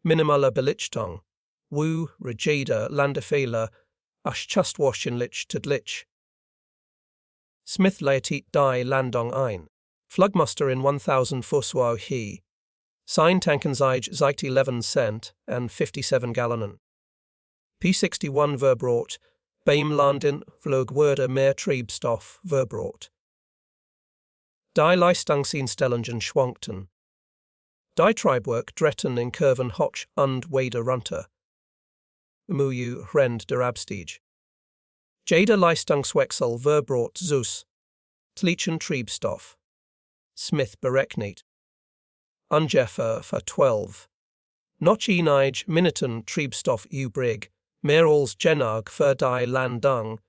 Minimale Belichtung. Wu, Regida, Landefehler, wahrscheinlich tödlich. Smith leitet die Landung ein. Flugmuster in 1000 Fuß war he. Sein Tankenzeit seit 11 Cent and 57 Gallonen. P-61 verbraucht, beim Landen flog wurde mehr Treibstoff verbraucht. Die Leistungsinstellungen schwankten. Die Treibwerk drehten in Kurven hoch und wieder runter. Muju rend der Abstieg. Jeder Leistungswechsel verbraucht zus. Tlichen Treibstoff. Smith berechnet. Ungefähr für 12. Noch einige Minuten Treibstoff übrig, mehr als genug für die Landung,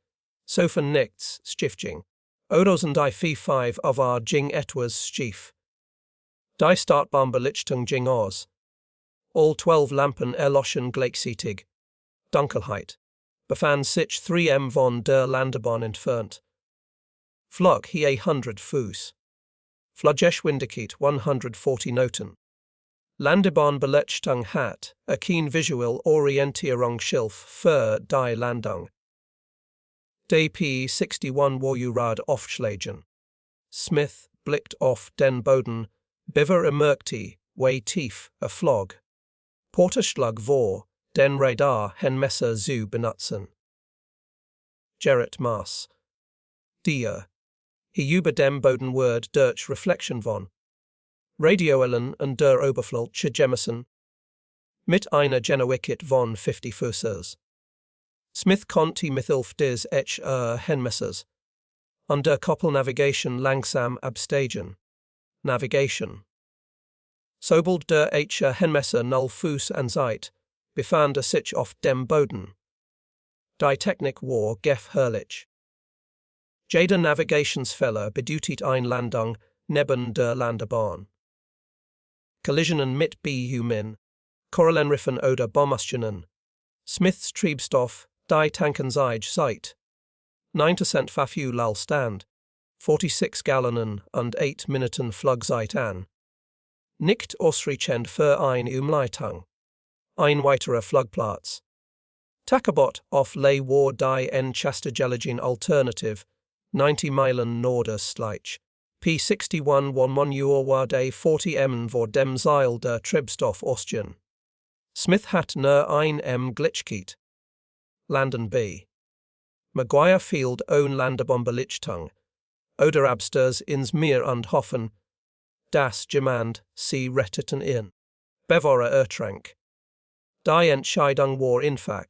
so für nichts Stiftung. Odosen die 4-5 aber ging etwas schief. Die Startbahn-Belichtung ging aus. All 12 Lampen erloschen gleichzeitig. Dunkelheit. Befand sich 3 von der Landebahn entfernt. Flug he 100 Fuß. Fluggeschwindigkeit 140 Knoten. Landebahn-Belichtung hat a keen visual Orientierungshilfe für die Landung. Die P-61 war aufschlagen. Smith blickt auf den Boden, Biver merkte, wie tief flog. Porterschlag war, den Radar Messer zu benutzen. Gerrit Maas. Dia. He über dem Boden word durch Reflection von Radioellen und der Oberfläche Jemison. Mit einer Genauigkeit von 50 Fußers. Smith konnte mithilfe des Messers und der Koppelnavigation langsam absteigen. Navigation. Sobald der Messer 0 Fuß an Zeit, befand sich auf dem Boden. Die Technik war gefährlich. Jeder Navigationsfehler bedeutet eine Landung neben der Landebahn. Collisionen mit Behumen, Korallenriffen oder Bombmaschinen. Smiths Treibstoff, die Tankenzeit seit 9% Verfühl Stand, 46 Gallonen und 8 Minuten Flugzeit an. Nicht ausreichend für eine Umleitung. Ein weiterer Flugplatz. Tackabot auf Le war die entschädigende Alternative, 90 Meilen nordöstlich. P-61 1 Monur war die 40 vor dem Seil der Treibstoff Osten. Smith hat nur ein Glitchkeit. Landen B. Maguire Field own Landebahn-Belichtung. Oder Absters ins Meer und hoffen, das jemand sie retteten in. Bevora Ertrank. Die Entscheidung war einfach.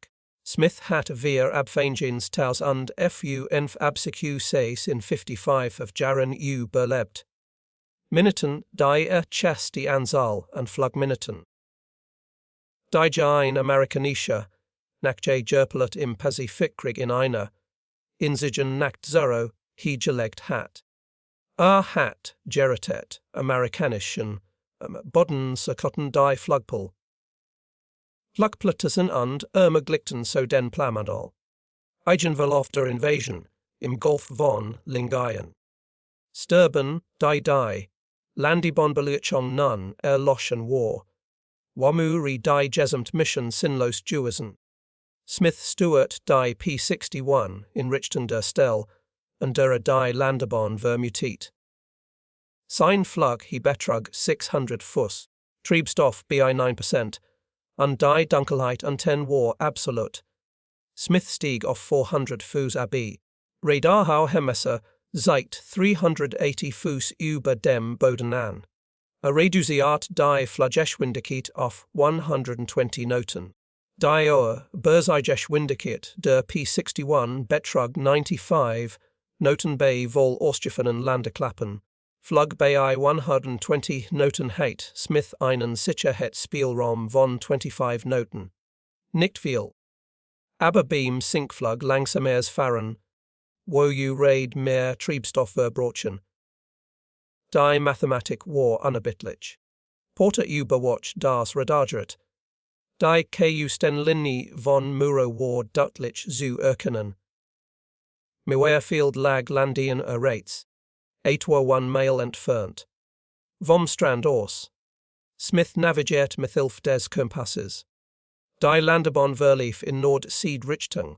Smith hat vier Abfangens taus und fun absecu 6 in 55 of Jaren überlebt. Minuten die die Anzahl und Flugminuten. Die ein Amerikanischer, nach der Gerpelet im Pazifikkrieg in einer, Inzigen Nacht Zero, he gelegt hat. Hat geritet, Amerikanischen, Boden die Flugpol. Flugplätzen und ermöglichten so den Plamadol. Eigenverlauf der Invasion, im Golf von Lingayen. Sterben, die, Landebahn-Belichtung nun erloschen war. Wamuri die gesamt Mission sinnlos gewesen. Smith Stewart die P-61 in Richten der Stelle und der die Landebahn vermutet. Sein Flug he betrug 600 Fuss. Treibstoff bi 9%. Und die Dunkelheit und 10 war absolut. Smith stieg auf 400 Fuß ab. Radarhau Hemesser seit 380 Fuß über dem Boden an. Reduziert die Fluggeschwindigkeit auf 120 Knoten. Die Ohr Bereichsgeschwindigkeit der P-61 betrug 95 Knoten bei vol ausgefahrenen Landeklappen. Flug bei 120 Knoten hat Smith einen Sicherheitsspielraum von 25 Knoten. Nicht viel. Aber beim Sinkflug langsameres Fahren, wo raid mehr Treibstoff verbrauchen. Die Mathematik war unerbittlich. Porter überwatch das Radargerät. Die Kustenlinie von Muro war deutlich zu erkennen. Mewerfield lag Landien rechts. Etwa 1 Mail entfernt. Vom Strand aus. Smith navigiert mit Hilfe des Kompasses. Die Landebahn verlief in Nord-Süd-Richtung.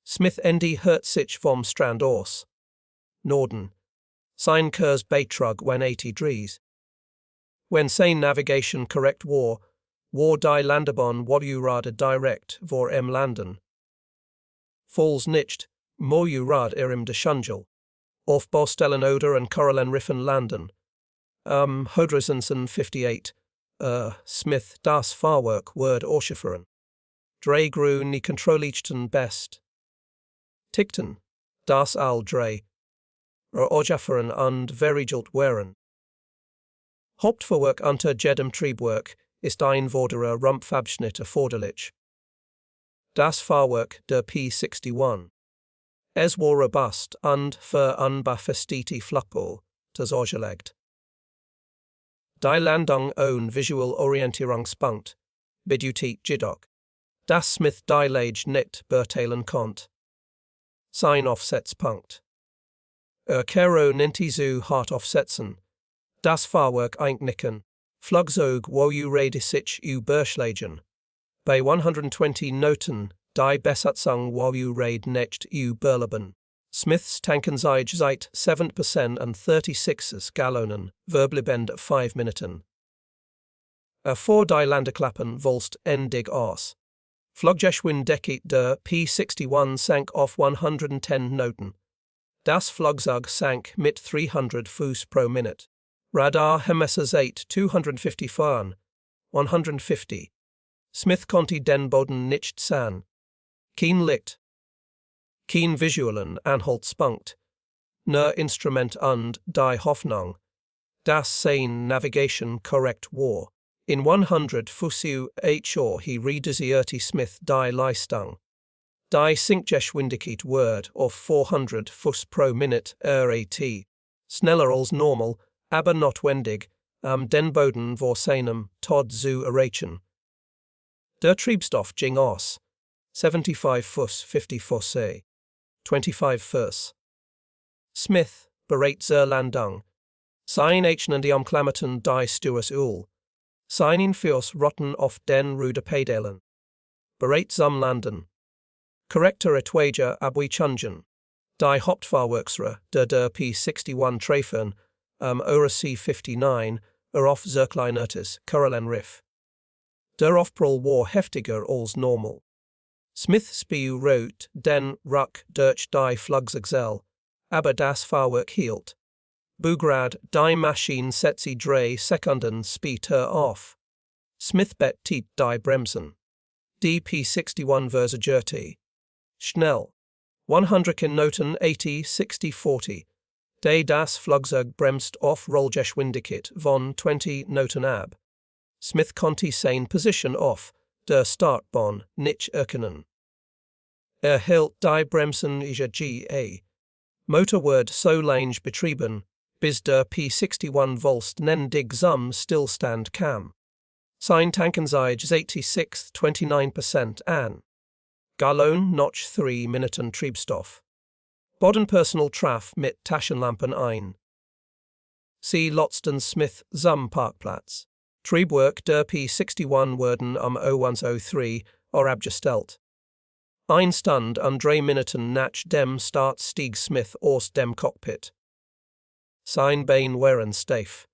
Smith hört sich vom Strand aus. Norden. Sein Kurs betrug 180 degrees. When sein Navigation correct war die Landebahn gerade direkt vor landen. Falls nicht, rad im Deschungel. Auf Baustellen oder und Korallenriffen landen. 158. Smith das Fahrwerk word auschaffern. Drei grün nie kontrollichten best. Tickten, das all drei. Auschaffern und verriegelt wären. Hauptfahrwerk unter jedem Triebwerk ist ein weiterer Rumpfabschnitt erforderlich. Das Fahrwerk der P-61. Es war robust und für unbefestigte Flugpole ausgelegt. Die Landung ohne Visual Orientierungspunkt bedeutet jedoch, dass Smith die Lage nicht beurteilen konnte. Sein Aufsetzpunkt. Kero nicht so hart aufsetzen. Das Fahrwerk einknicken. Flugzeug wo sich überschlagen. Bei 120 Knoten die Besatzung wo nicht überleben. Smiths Tankenzeit seit 7% und 36 Gallonen verblieben 5 Minuten. Vor die Landeklappen volst endig aus. Fluggeschwindigkeit der P-61 sank auf 110 Knoten. Das Flugzeug sank mit 300 Fuß pro Minute. Radar Hemesser seit 250 fahren. 150. Smith konnte den Boden nicht sehen. Kein Licht. Kein visuellen Anhaltspunkt. Nur Instrument und die Hoffnung, dass sein Navigation korrekt war. In 100 Fuß he reduzierte Smith die Leistung. Die Sinkgeschwindigkeit wird auf 400 Fuß pro Minute rat. Schneller als normal, aber notwendig, den Boden vor seinem Tod zu erreichen. Der Treibstoff ging aus. 75 Fuß 50 Fuß 25 Fuß. Smith bereit zur Landung. Sein Eichen die umklammerten die Stuers Seinen Fuß rotten auf den Ruderpedalen. Bereit zum Landen. Korrekter Etwager abweichungen. Die Hauptfahrwerksre der P-61 treffen, Odyssey 59, auf Zirkleinertes, Korallenriff. Der Aufprall war heftiger als normal. Smith spiu rot den Ruck durch die Flugzeugzell, aber das Fahrwerk hielt. Bugrad die Maschine setze 3 Sekunden später auf. Smith betrieb die Bremsen. Die P-61 versuchte. Schnell. 100 Knoten 80 60 40. Das Flugzeug bremst auf Rollgeschwindigkeit von 20 Knoten ab. Smith konnte seine Position auf der Startbahn nicht erkennen. Hielt die Bremsen ga. Motor wird so lange betrieben, bis der P-61 volst nendig zum Stillstand kam. Sein Tankenzeit 29% an. Gallon noch 3 Minuten Treibstoff. Bodenpersonal traf mit Taschenlampen ein. Sie lotzten Smith zum Parkplatz. Triebwerk der P-61 wurden 01:03 abgestellt. Ein Stund und 3 Minuten nach dem Start stieg Smith aus dem Cockpit. Sein Bain Weren Stafe.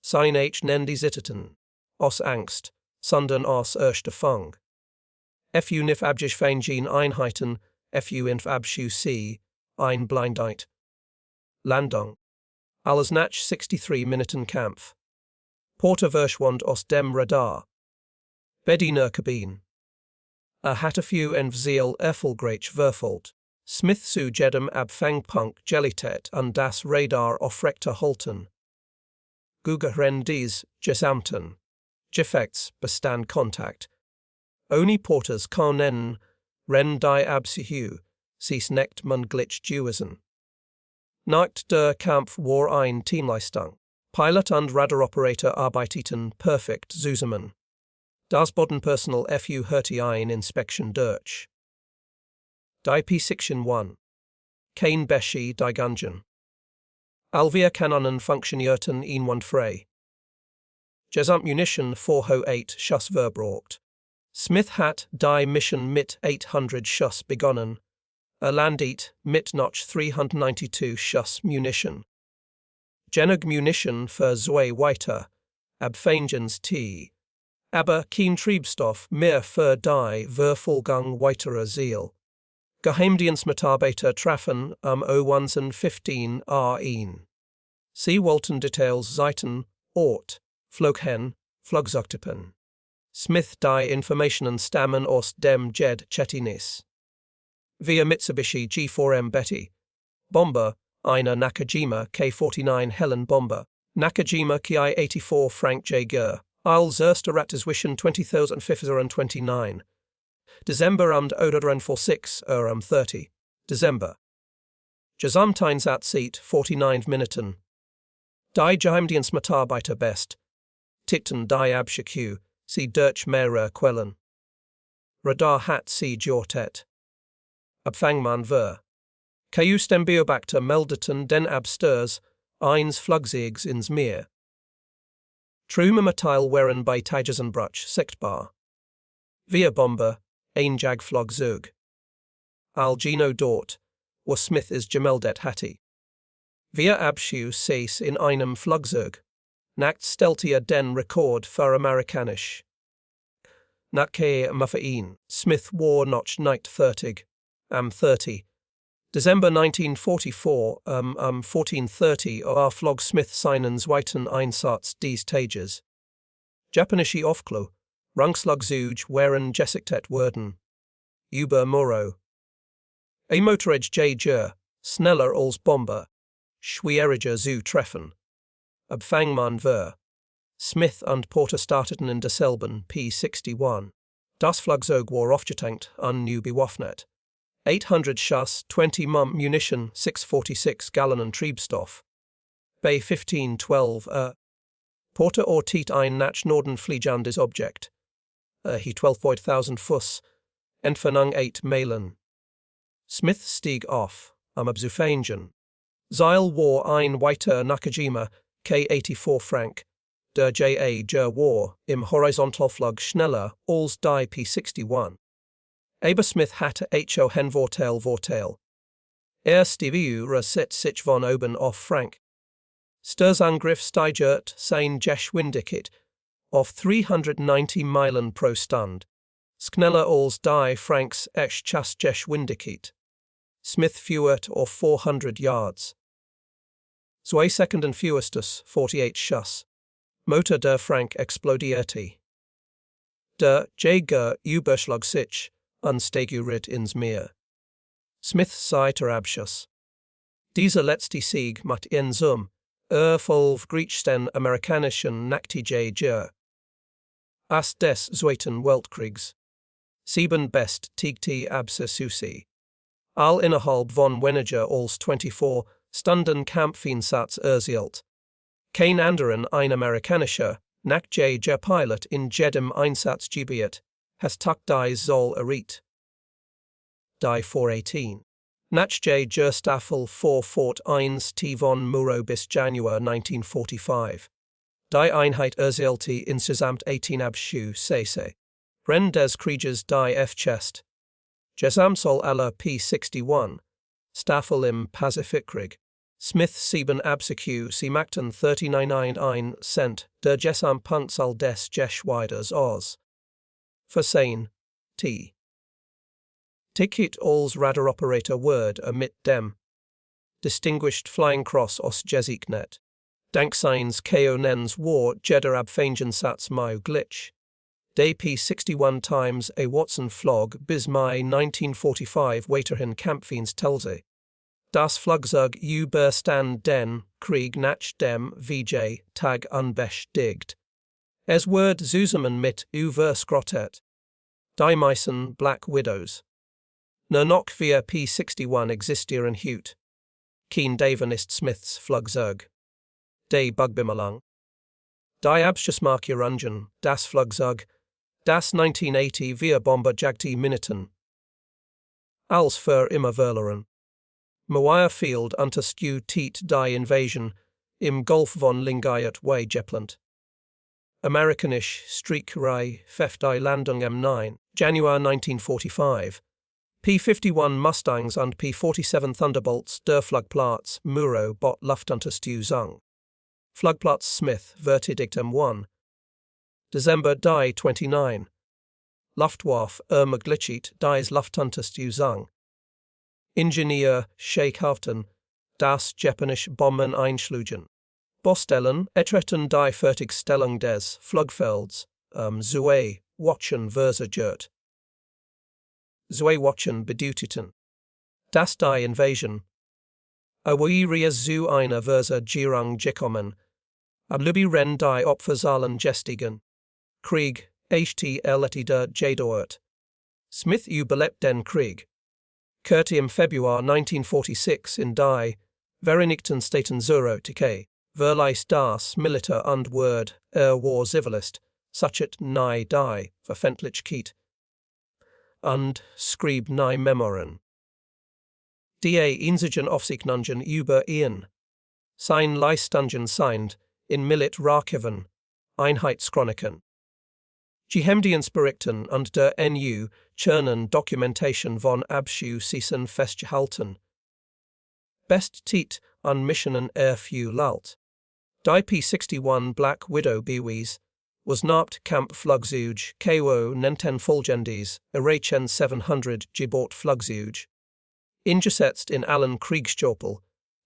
Sein H Nendi Zitterten. Os Angst, Sunden os Erste Fung. Fu Nif Abjish Feingeen Einheiten, Fu Inf Abschu C, Ein Blindheit. Landung. Alles nach 63 Minuten Kampf. Porter Verschwand aus dem Radar. Bediener Kabine. Hatterfew en Vziel Erfolgreich Verfold. Smith zu jedem Abfangpunkt Jellitet und das Radar aufrechter Holten. Gugeren dies Gesamten. Gefechts Bestand Kontakt. Oni Porters Karnen, Ren die Absihu, Sies Necht man Glitch Duisen. Nacht der Kampf war ein Teamleistung. Pilot und Radaroperator arbeiteten perfekt zusammen. Das Bodenpersonal fu hörte ein Inspection durch. Die P-61. Kein Beshi die Gungen. Alvia Kanonen funktionierten einwandfrei. Gesamtmunition 408 Schuss verbraucht. Smith hat die Mission mit 800 Schuss begonnen. Landet mit noch 392 Schuss Munition. Genug Munition für zwei weiter, Abfangens T. Aber kein Triebstoff mehr für die Verfolgung weiterer Ziel. Geheimdienstmitarbeiter trafen am O-15 A1. Sie wollten Details Seiten, Ort, Flughen, Flugzeugtypen. Smith die Informationen stammen aus dem Jed Chettinis. Via Mitsubishi G4M Betty. Bomber, eine Nakajima K-49 Helen Bomber. Nakajima Ki-84 Frank J. Gurr. Als erster Rateswischen 20,529. December und Oderen 46 30. December. Gesamteinsatz 49 Minuten. Die Geheimdienstmitarbeiter best. Tickten die Abschiku, sie durch mehrere Quellen. Radar hat sie jortet. Abfangman ver. Kajus dem Beobachter meldeten den Absturs, eins Flugzeugs ins Meer. Trümmermittel waren bei Tigersenbruch sichtbar. Vier Bomber, ein Jagdflugzeug. Algino dort, wo Smith is gemeldet hatte. Wir Abschuss sees in einem Flugzeug. Nacht stellte den Rekord für amerikanisch. Nachke Muffein, Smith war noch nicht fertig. Am 30. December 1944 1430 flog Smith seinen zweiten Einsatz des Tages. Japanische Aufklo, Rangslugzeug waren gesiktet worden. Über Moro. A Motorage J. Schneller als Bomber. Schwieriger zu treffen. Abfangman ver. Smith und Porter starteten in derselben P-61. Das Flugzeug war aufgetankt und new bewaffnet. 800 Schuss, 20 Munition, 646 Gallonen Triebstoff. Bei 1512 Porter ortiet ein nach Norden fliegendes Objekt. He 12.000 Fuss, Entfernung 8 Meilen. Smith stieg auf, am Abzufangen. Zeil war ein weiter Nakajima, K-84 Frank. Der J.A. war im Horizontalflug schneller als die P-61. Aber Smith hatte hen Vorteil. Stiviu sich von oben auf Frank. Sturzangriff steigert sein Geschwindigkeit auf 390 Meilen pro Stunde. Schneller als die Franks Geschwindigkeit. Smith fuhrt auf 400 Yards. 2 Sekunden fuerstes 48 Schuss. Motor der Frank explodierte. Der Jäger überschlug sich unsteigurit ins Meer. Smith zweiter Abschuss. Dieser letzte Sieg macht in Sum, Griechsten amerikanischen Nachtijager. As des Zweiten Weltkriegs. 7 best tigti absessusi. All innerhalb von weniger als 24 Stunden Kampfeinsatz erzielt. Kein anderen ein amerikanischer Nachjager Pilot in jedem Einsatzgebiet has tucked die Zoll erriet. Die 418. Nachjager Staffel 4 Fort 1 T von Muro bis Januar 1945. Die Einheit erzielte insgesamt 18 Abschuss. Ren des Krieges die F-Chest. Gesamtzahl aller P-61. Staffel im Pazifikkrieg. Smith 7 absecu si Minuten 39 cent der Gesamtpunkt al des Geschwiders aus. Versehen, t. Ticket als Radaroperator Word mit dem Distinguished Flying Cross aus Gesignet. Dankseins ko nens war jeder Abfangensatz mai glitch. Day P-61 times a Watson Flog bis Mai 1945 weiterhin Kampfdienst Telse. Das Flugzeug über den Krieg nach dem VJ Tag unbeschädigt. Es wird zusammen mit Überskrottet. Die meisten Black Widows. Nur noch vier P-61 existieren heute. Kein davon ist Smiths Flugzeug. Die Bugbemalung. Die Abschussmarkierungen, das Flugzeug, das 1980 vier Bomber jagte Minuten. Als für immer verloren. Mawire Field unterstützt die Invasion im Golf von Lingayat way Jeplant. Amerikanisch Streakerei Pfeff die Landung M9, January 1945. P-51 Mustangs und P-47 Thunderbolts der Flugplatz Muro bot Luftunterstützung. Flugplatz Smith Verteidigt M1. December die 29. Luftwaffe ermöglicht dies Luftunterstützung. Ingenieur Scheikhaften, das japanische Bomben einschlugen. Bostellen etretten die Fertigstellung des Flugfelds, Zwei Wochen verzögert. Zwei Wochen bedeuteten, dass die Invasion Awiria zu einer Verzögerung gekommen, ablubi ren die Opferzahlen gestiegen. Krieg, htl gedauert. Smith überlebt den Krieg. Kehrte im Februar 1946 in die Vereinigten Staaten zurück, verließ das Militär und wurde war Zivilist, suchet nie die Verfeindlichkeit und schrieb nie Memoiren. Die einzigen Aufzeichnungen über ihn. Sein Leistungen sind in Militararchiven, Einheitschroniken. Geheimdienstberichten und der NU Chernen Dokumentation von Abschüssen festgehalten. Best Tit an Missionen Fu Lalt. Die P-61 Black Widow Bewies was nabt Kampfflugzeug KO nenten Folgendes, Irachen 700 Gebot Flugzeug. Eingesetzt in allen Kriegsstöpel,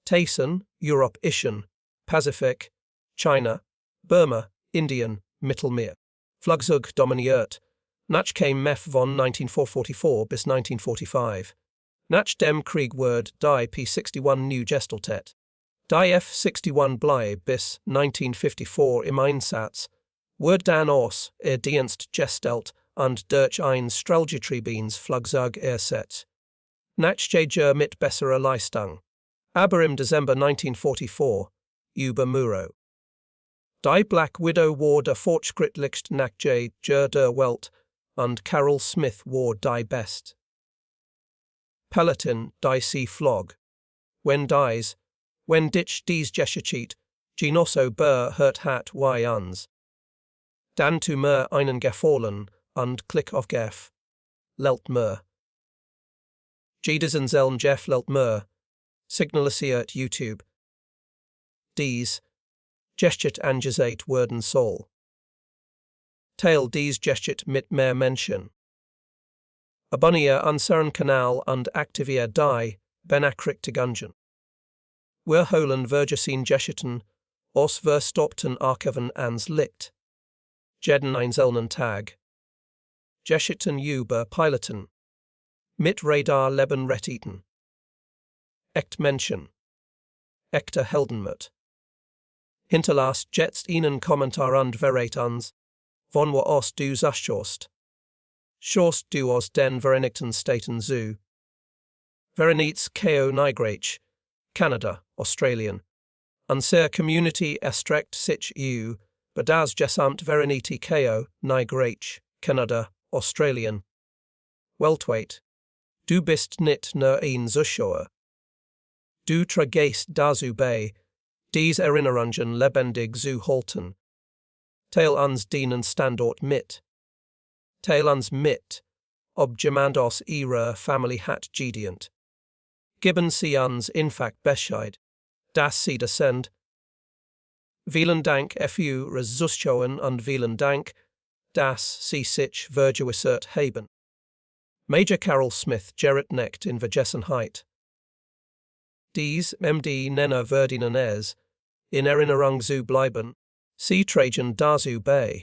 Taysen, Europäischen, Pazifik, China, Burma, Indien, Mittelmeer. Flugzeug dominiert, nach dem Mef von 1944 bis 1945. Nach dem Krieg wird die P-61 new gestaltet. Die F-61 bleib bis 1954 im Einsatz, wird dann aus Dienst gestellt und durch ein Strahlgetriebenes Flugzeug ersetzt. Nachjager mit besserer Leistung. Aber im Dezember 1944, über Muro. Die Black Widow war der fortschrittlichst Nachjager der Welt und Carol Smith war die best. Peloton die sie flog. Wenn dies geschieht, genosso hört hat wie uns. Dann tu mir einen Gefallen und klick auf Gef. Lelt mir. Jedesen Zeln Jeff lelt mir. Signalisiert YouTube. Dies Gesturet angesagt werden soll. Teil dies Gesturet mit mehr Menschen. Abonniere unseren Kanal und aktiviere die Benachrichtigungen. Wir holen Vergessen Gestuerten aus verstoppten Archiven ans Licht. Jeden einzelnen Tag. Gestuerten über Piloten. Mit Radar leben retteten. Echt Menschen. Echte Heldenmut. Hinterlasst jetzt einen Kommentar und verrät uns, von wo aus du schaust. Schaust du aus den Vereinigten Staaten zu? Vereinigtes ko Nigrach, Kanada, Australien. Unsere Community erstreckt sich über das gesamt Vereinigte ko Nigrach, Kanada, Australien. Weltweit. Du bist nicht nur ein Zuschauer. Du trägst dazu bei, dies Erinnerungen lebendig zu halten. Teil uns dienen Standort mit. Teil uns mit, ob jemand aus ihrer Family hat gedient. Geben sie uns infakt Bescheid. Das sie descend. Vielen Dank fu Resuschoen und vielen Dank, das sie sich vergewissert haben. Major Carol Smith Gerrit Necht in Vergessenheit. Dies MD Nenner verdienen es, in Erinnerung zu bleiben, sie tragen dazu bei.